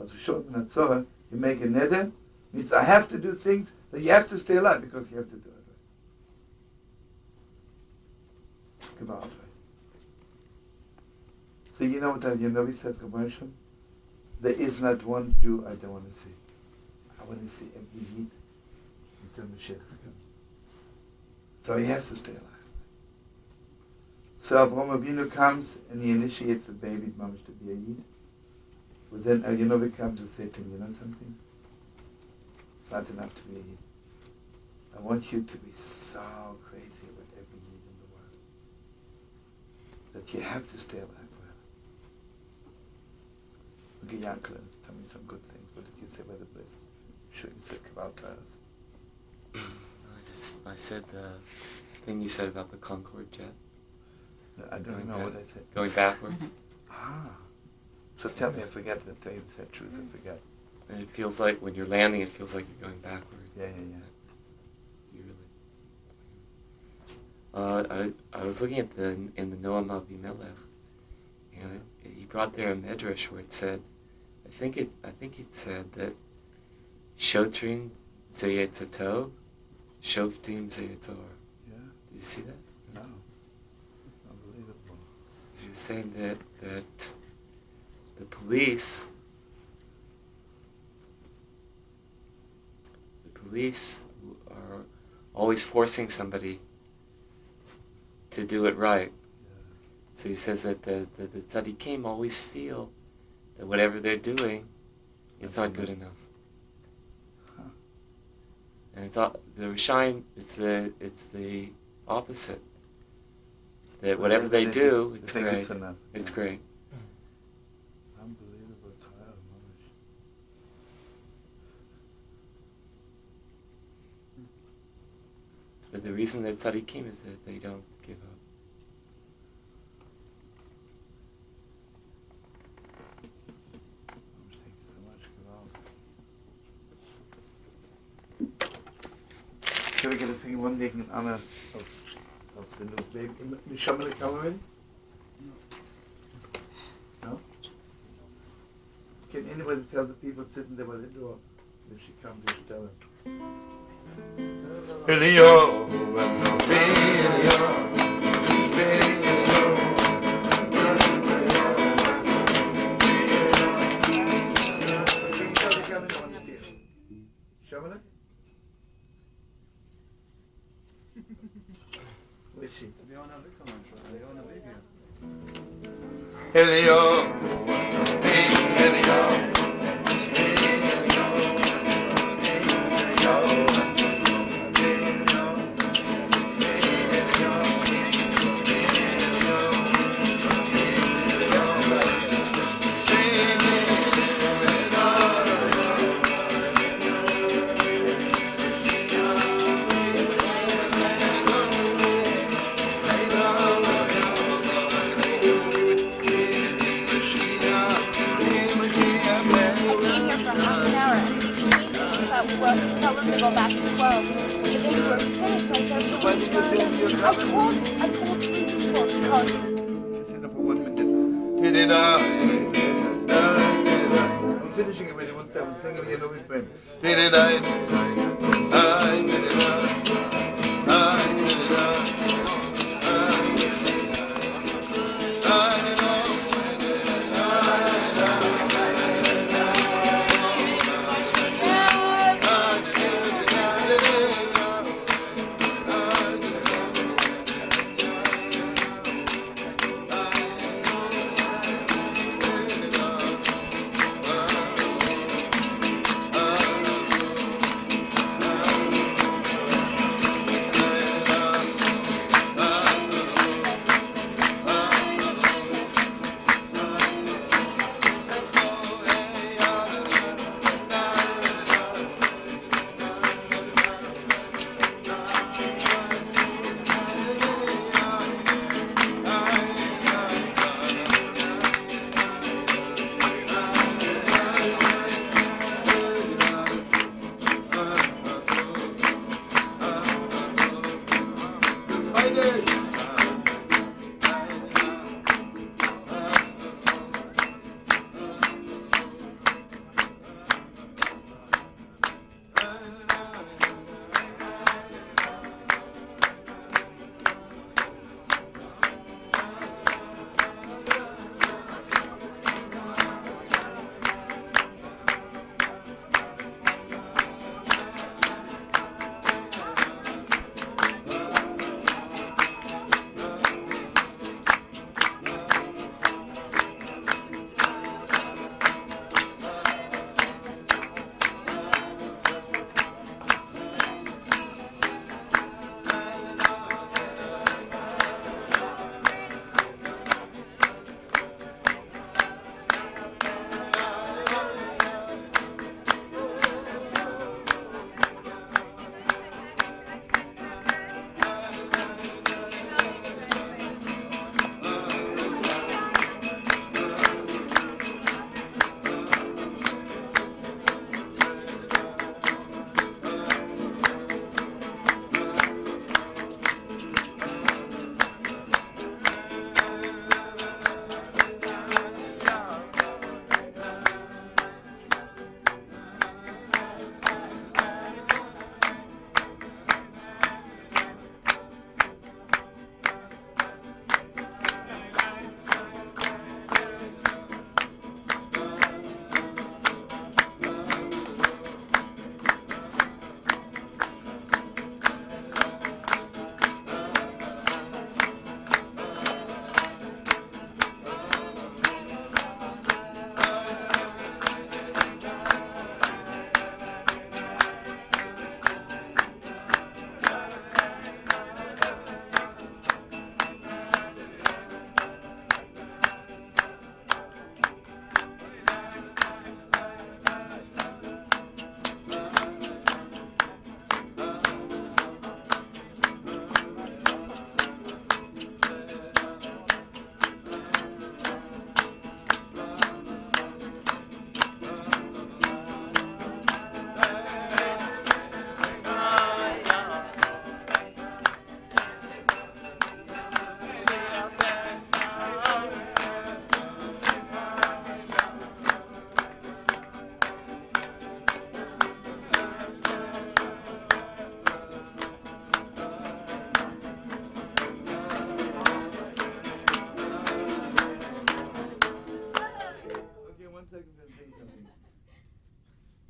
as we showed in that Torah, you make a neder, means I have to do things, but you have to stay alive because you have to do it. Give out, right? So you know what Yanovi said, Kabbalah? There is not one Jew I don't want to see. I want to see every Yid until Mashiach comes. So he has to stay alive. So Avraham Avinu comes and he initiates the baby Mamash to be a Yid. But then Yanovi comes and says to him, you know something? It's not enough to be a Yid. I want you to be so crazy about every Yid in the world that you have to stay alive. Okay, Yankele, tell me some good things. What did you say by the place? Sure, you said about us. I said the thing you said about the Concorde jet. No, I don't know what I said. Going backwards. So tell me, I forget that. Tell you the truth, I forgot. And it feels like when you're landing, it feels like you're going backwards. Yeah. You really. I was looking at in the Noam Avimelech, and he brought there a medrash where it said, I think it said that Shotrim Zayetzato, Shoftim Zayetor. Yeah. Do you see that? No. Unbelievable. He was saying that the police are always forcing somebody to do it right. So he says that the tzaddikim always feel that whatever they're doing, it's not good enough. And it's the Rishaim, it's the opposite. That whatever they do, it's great. It's great. Unbelievable Torah, Mamash. But the reason they're tzaddikim is that they don't give up. Should we get a thing one day in honor of the new baby? Is Shomele come already? No? Can anybody tell the people sitting there by the door if she comes, you should tell her? Elio, Shomele? Where is she? Elio, Stand up for 1 minute. I'm finishing it when you want to. I'm singing again with friend.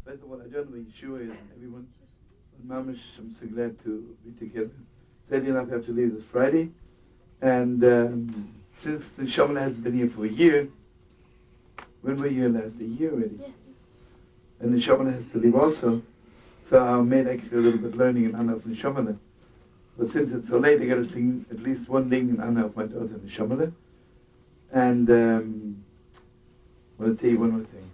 First of all, I don't know Yeshua is everyone. Mamish, I'm so glad to be together. Sadly enough, I have to leave this Friday. And since the Sholomo hasn't been here for a year, when were you here last? A year already? Yeah. And the Sholomo has to leave also. So I made actually a little bit learning in honor of the Sholomo. But since it's so late, I got to sing at least one thing in honor of my daughter, the Sholomo. And I want to tell you one more thing.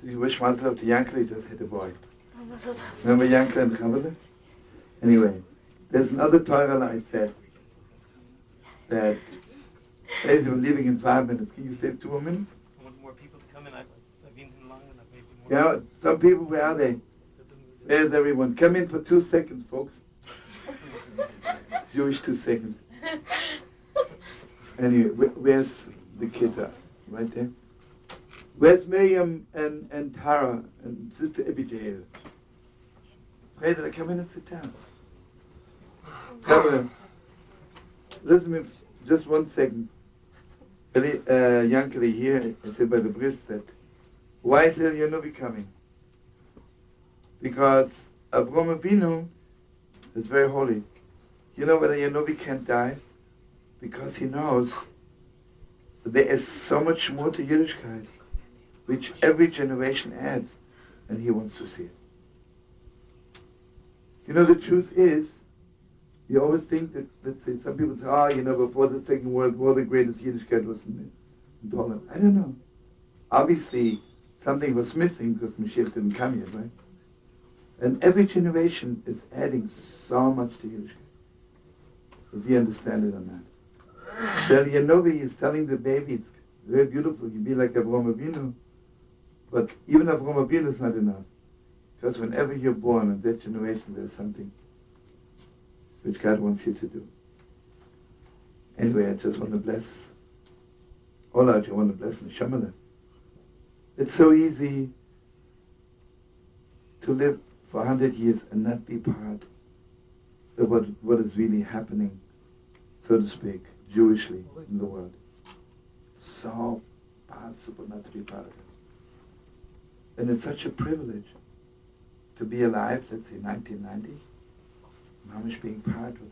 Do you wish Mazel Tov to Yankel? He just hit a boy. Remember Yankel and Chavale? Anyway, there's another Torah I said that as we're leaving in 5 minutes, can you save 2 more minutes? I want more people to come in. I've been in long enough. Maybe more. Yeah, some people, where are they? Where's everyone? Come in for 2 seconds, folks. Jewish 2 seconds. Anyway, where's the kid? Right there. Where's Miriam and Tara and Sister Abigail? Pray that I come in and sit down. Tara, listen to me just 1 second. Yankele here, I said by the bris, said, why is Eliyahu coming? Because Avraham Avinu is very holy. You know whether Eliyahu can't die? Because he knows that there is so much more to Yiddishkeit, which every generation adds, and he wants to see it. You know, the truth is, you always think that, let's say, some people say, before the Second World War, the greatest Yiddishkeit was in Poland. I don't know. Obviously, something was missing because Mashiach didn't come yet, right? And every generation is adding so much to Yiddishkeit, if you understand it or not. So Yanovi is telling the baby, it's very beautiful, you be like Avraham Avinu, but even Avraham Avinu is not enough. Because whenever you're born in that generation, there's something which God wants you to do. Anyway, I just want to bless all out. I want to bless Neshama. It's so easy to live for 100 years and not be part of what is really happening, so to speak, Jewishly in the world. So possible not to be part of it. And it's such a privilege to be alive, let's say 1990, Mamish being part of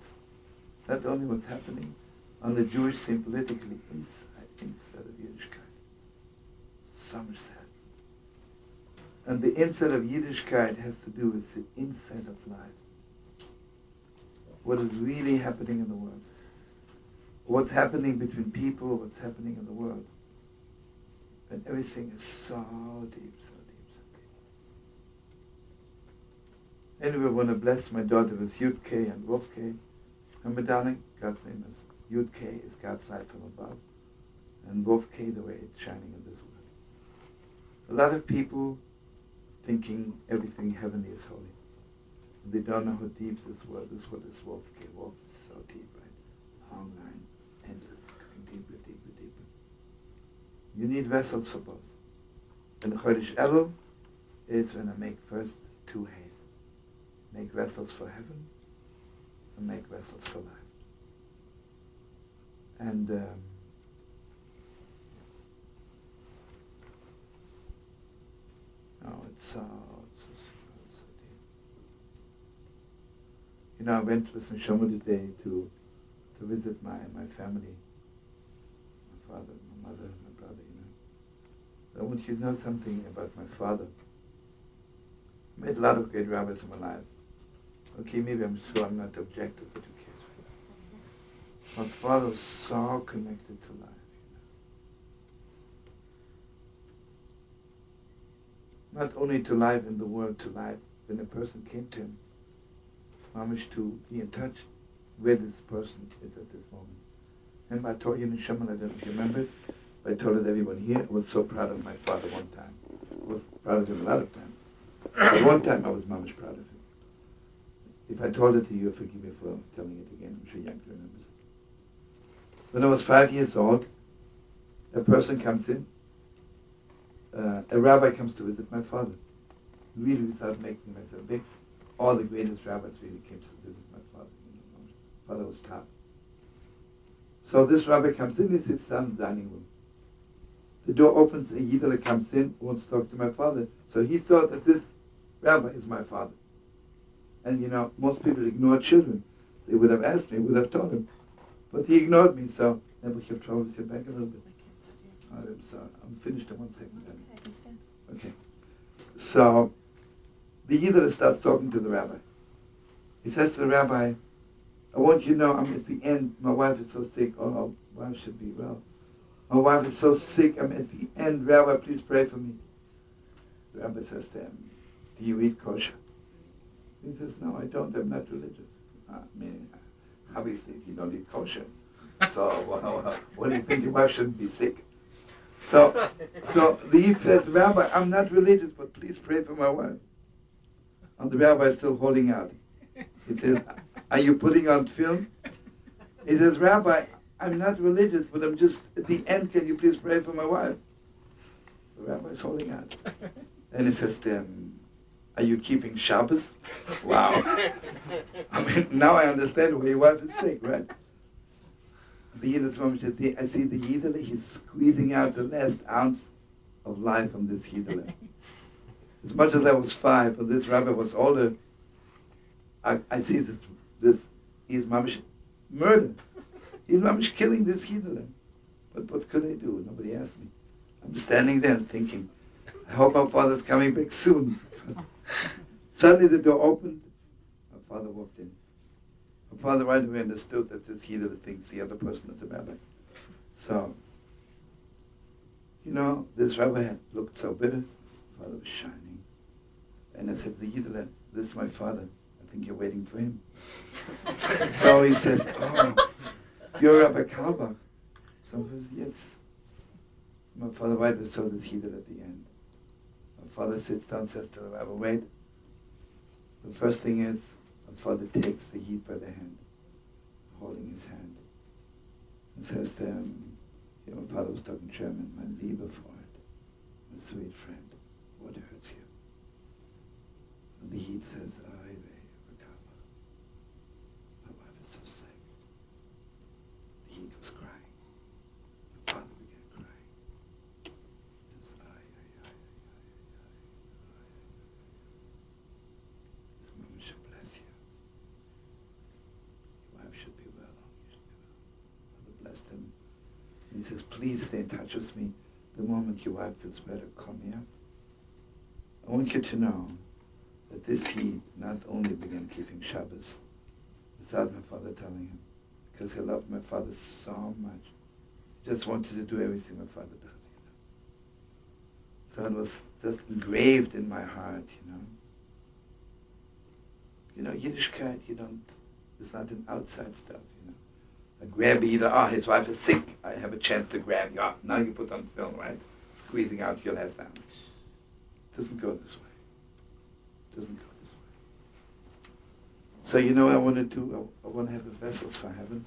not only what's happening on the Jewish scene politically, inside of Yiddishkeit. So much sad. And the inside of Yiddishkeit has to do with the inside of life. What is really happening in the world. What's happening between people, what's happening in the world. And everything is so deep, so deep, so deep. Anyway, I want to bless my daughter with Yud K and Wolf K. Remember, darling, God's name is Yud K is God's light from above, and Wolf K the way it's shining in this world. A lot of people thinking everything heavenly is holy. They don't know how deep this world is. What is Wolf K? Wolf is so deep, right? Long line, endless, going deeper, deeper, deeper. You need vessels for both. And the Chodesh Elul is when I make first 2 hays. Make vessels for heaven and make vessels for life. And it's so deep. You know, I went with Sholomo today to visit my family, my father, my mother, my brother, I want you to know something about my father. I met a lot of great rabbis in my life. Okay, maybe I'm not objective, but who cares? My father was so connected to life. Not only to life in the world, to life when a person came to him. Mamish to be in touch where this person is at this moment. And I told you in Shema, I don't know if you remember it, but I told it everyone here, I was so proud of my father one time. I was proud of him a lot of times. But one time I was mamish proud of him. If I told it to you, forgive me for telling it again. I'm sure Yankee remembers it. When I was 5 years old, a person comes in, a rabbi comes to visit my father. Really without making myself big. All the greatest rabbis really came to visit my father. My father was top. So this rabbi comes in, he sits down in the dining room. The door opens, a Yiddish comes in, wants to talk to my father. So he thought that this rabbi is my father. And most people ignore children. They would have asked me, would have told him. But he ignored me, so never have trouble to sit back a little bit. I'm sorry. I'm finished in 1 second. Okay, I can stand. Okay. So the Yiddish starts talking to the rabbi. He says to the rabbi, I want you to know I'm at the end. My wife is so sick. Oh, my wife should be well. My wife is so sick. I'm at the end. Rabbi, please pray for me. The rabbi says to him, do you eat kosher? He says, no, I don't. I'm not religious. Obviously, you don't eat kosher. So, what do you think? Your wife shouldn't be sick. So the Yid says, Rabbi, I'm not religious, but please pray for my wife. And the rabbi is still holding out. He says, are you putting on film? He says, Rabbi, I'm not religious, but I'm just, at the end, can you please pray for my wife? The rabbi's holding out. And he says to him, are you keeping Shabbos? Wow. I mean, now I understand why your wife is sick, right? The Yiddish mom says, I see the Yiddish, he's squeezing out the last ounce of life from this Yiddish. As much as I was 5, and this rabbi was older, I see this he's mamish murder. He's mamish killing this Yiddish. But what could I do? Nobody asked me. I'm standing there thinking, I hope my father's coming back soon. Suddenly the door opened. My father walked in. My father right away understood that this Yiddish thinks the other person is a rabbi. So, this rabbi had looked so bitter. My father was shining. And I said, the Yiddish, this is my father. I think you're waiting for him. So he says, oh, you're Rabbi Carlebach. So I says, yes. My father right was so this Yiddish at the end. My father sits down, says to the rabbi, wait. The first thing is, my father takes the Yid by the hand, holding his hand, and says to him, my father was talking German, mein lieber Freund, my sweet friend, what hurts you? And the Yid says, my wife is so sick. The Yid was crying. My father began crying. He says, His mama should bless you. Your wife should be well. You should be well. Father blessed him. And he says, please stay in touch with me. The moment your wife feels better, call me up. I want you to know that this Yid not only began keeping Shabbos without my father telling him, because he loved my father so much. He just wanted to do everything my father does. So it was just engraved in my heart, Yiddishkeit, it's not an outside stuff, I grab either, his wife is sick, I have a chance to grab you. Now you put on film, right? Squeezing out your last ounce. It doesn't go this way. It doesn't go this way. So what I want to do? I want to have a vessels for heaven.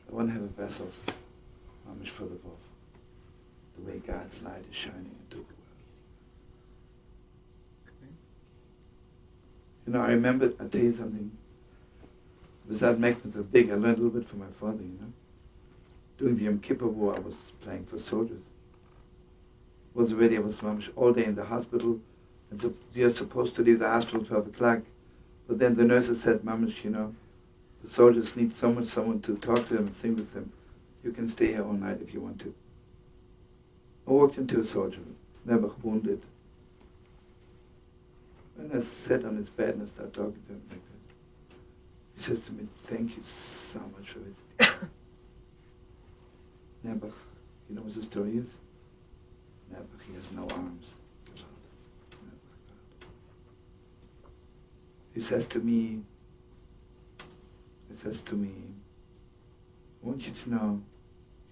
I want to have a vessels, mamish for the Wolf. The way God's light is shining into the world. I remember, I'll tell you something. Without making it big, I learned a little bit from my father, During the Yom Kippur War, I was playing for soldiers. I was mamish all day in the hospital, and so you're supposed to leave the hospital 12 o'clock. But then the nurses said, mamish, the soldiers need someone to talk to them and sing with them. You can stay here all night if you want to. I walked into a soldier, never wounded. And I sat on his bed and I started talking to him like that. He says to me, thank you so much for it. Nebuch, you know what the story is? Nebuch, he has no arms. He says to me, I want you to know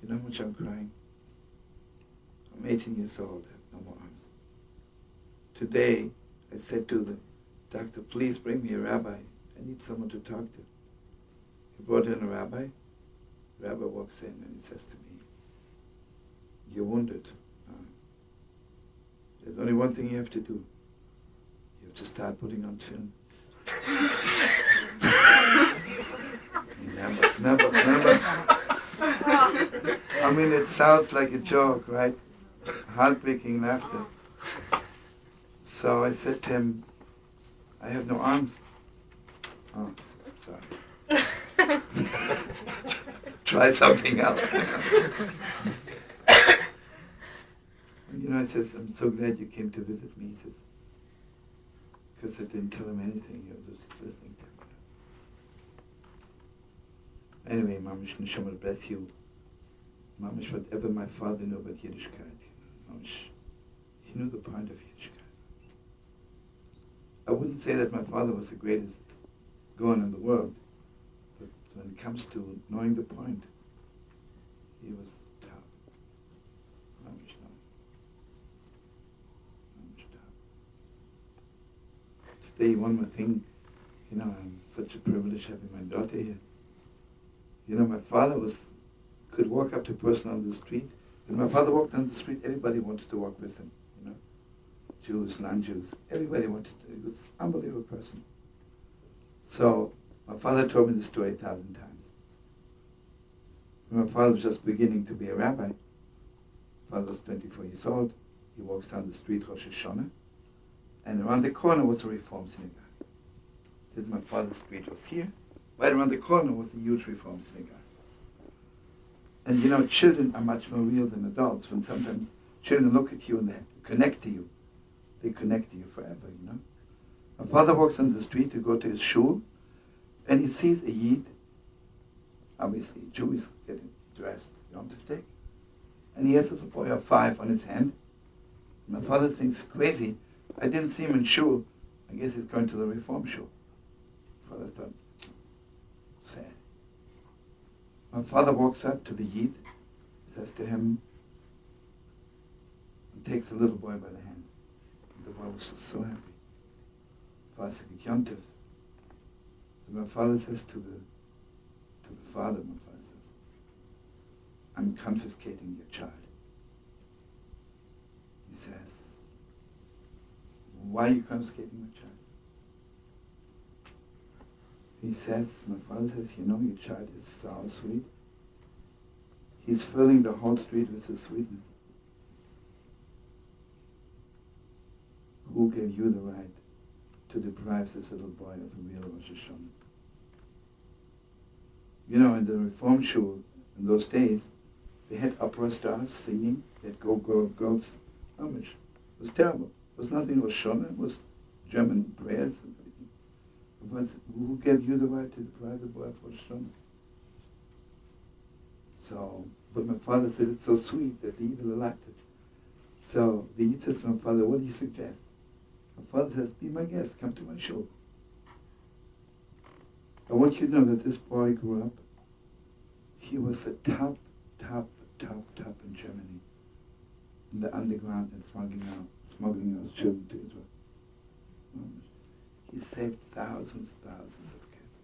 how much I'm crying? I'm 18 years old, I have no more arms. Today, I said to the doctor, please bring me a rabbi. I need someone to talk to. He brought in a rabbi. The rabbi walks in and he says to me, you're wounded. There's only one thing you have to do. You have to start putting on film. Never. I mean, it sounds like a joke, right? Heartbreaking laughter. So I said to him, I have no arms. Oh, sorry. Try something else. And I says, I'm so glad you came to visit me. He says, because I didn't tell him anything, he was just listening to me. Anyway, Mamish Neshama bless you. Mamish, whatever my father knew about Yiddishkeit, Mamish, he knew the point of Yiddishkeit. I wouldn't say that my father was the greatest Gaon in the world, but when it comes to knowing the point, he was tough. Mamish tough. Today, one more thing, I'm such a privilege having my daughter here. You know, my father could walk up to a person on the street. When my father walked on the street, everybody wanted to walk with him. You know, Jews, non-Jews, everybody wanted to. He was an unbelievable person. So my father told me the story 1,000 times. When my father was just beginning to be a rabbi, my father was 24 years old. He walks down the street, Rosh Hashanah, and around the corner was a Reform synagogue. This is my father's street was here. Right around the corner was a huge Reform synagogue. And you know, children are much more real than adults. When sometimes children look at you and they connect to you, they connect to you forever, you know. My father walks on the street to go to his shul, and he sees a Yid, obviously a Jew, is getting dressed, Yom Tov, and he has a boy of 5 on his hand. My father thinks, crazy, I didn't see him in shul, I guess he's going to the Reform shul. Father thought, sad. My father walks up to the Yid, says to him, and takes the little boy by the hand. The boy was so happy. Father said, Yom Tov. So my father says to the father, my father says, I'm confiscating your child. He says, why are you confiscating my child? He says, my father says, you know, your child is so sweet. He's filling the whole street with his sweetness. Who gave you the right to deprive this little boy of a real Rosh Hashanah? You know, in the Reform shul, in those days, they had opera stars singing, they had go-girls homage. It was terrible. It was nothing Rosh Hashanah, it was German prayers and everything. But who gave you the right to deprive the boy of Rosh Hashanah? So, but my father said it's so sweet that the Yid liked it. So the Yid says to my father, what do you suggest? My father says, be my guest, come to my shul. I want you to know that this boy grew up. He was the top in Germany, in the underground and smuggling out children to Israel. He saved thousands of kids.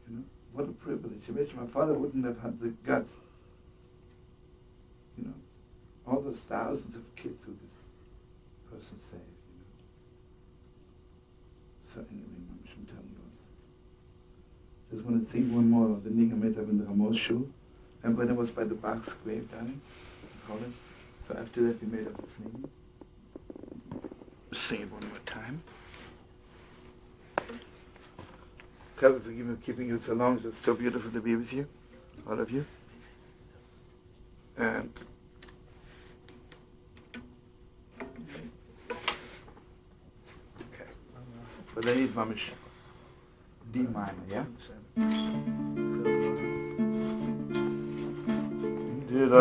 You know, what a privilege. Imagine my father wouldn't have had the guts. You know, all those thousands of kids who this person saved, you know. So anyway, I'm telling you all this. Just want to think one more of the Niga met up in the Ramos shul. And when I was by the Bach's grave, darling, college. So after that we made up this Niga. Say it one more time. Carlebach, forgive me for keeping you so long. It's so beautiful to be with you, all of you. And okay. But I need Mamish D minor, yeah? Did I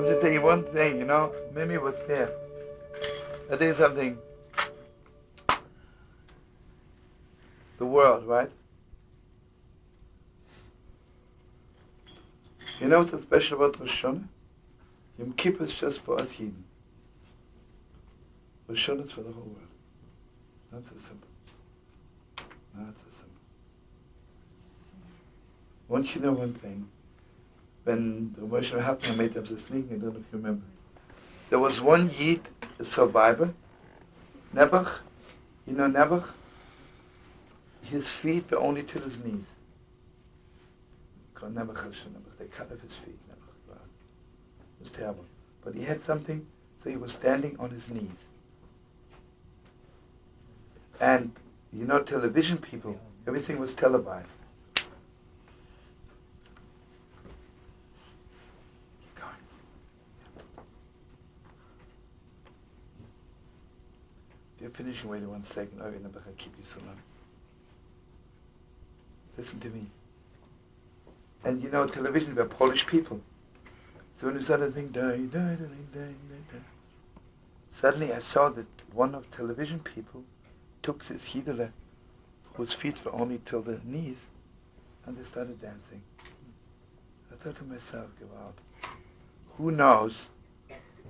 I'm just tell you one thing, you know, Mimi was there. I tell you something. The world, right? You know what's so special about Rosh Hashanah? Yom Kippur is just for us Yidden. Rosh Hashanah is for the whole world. Not so simple. Not so simple. Once you know one thing, when the Rosh Hashanah happened, I made up this sneaking, I don't know if you remember. There was one Yid, a survivor, Nebuch. You know Nebuch? His feet were only till his knees. Called Nebuch Nebuch. They cut off his feet. Nebuch. It was terrible. But he had something, so he was standing on his knees. And you know, television people, everything was televised. Keep going. You're finishing. Wait 1 second. Okay, Nebuch, I'll keep you so long. Listen to me. And you know, television were Polish people. So when you started thinking, die. Suddenly I saw that one of television people took this Yidele, whose feet were only till the knees, and they started dancing. I thought to myself, give out. Who knows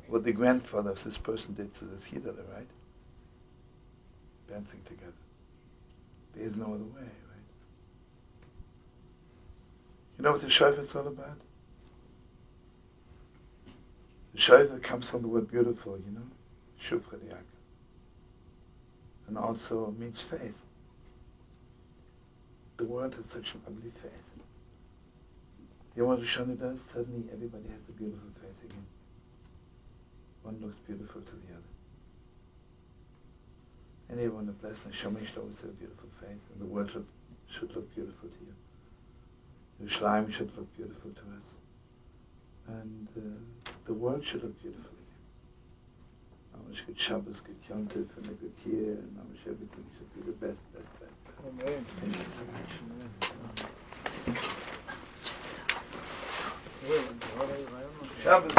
what the grandfather of this person did to this Yidele, right? Dancing together. There is no other way, right? You know what the shofar is all about? The shofar comes from the word beautiful, you know? Shufra diaka. And also means faith. The world has such an ugly face. You know what Hashanah does? Suddenly everybody has a beautiful face again. One looks beautiful to the other. Anyone a blessed Neshama should always have a beautiful face, and the world should look beautiful to you. The Yerushalayim should look beautiful to us. And the world should look beautiful again. Namash good Shabbos, good Yom Tov, and a good year, and Namash everything should be the best. Amen. Thank you so much. Shabbos.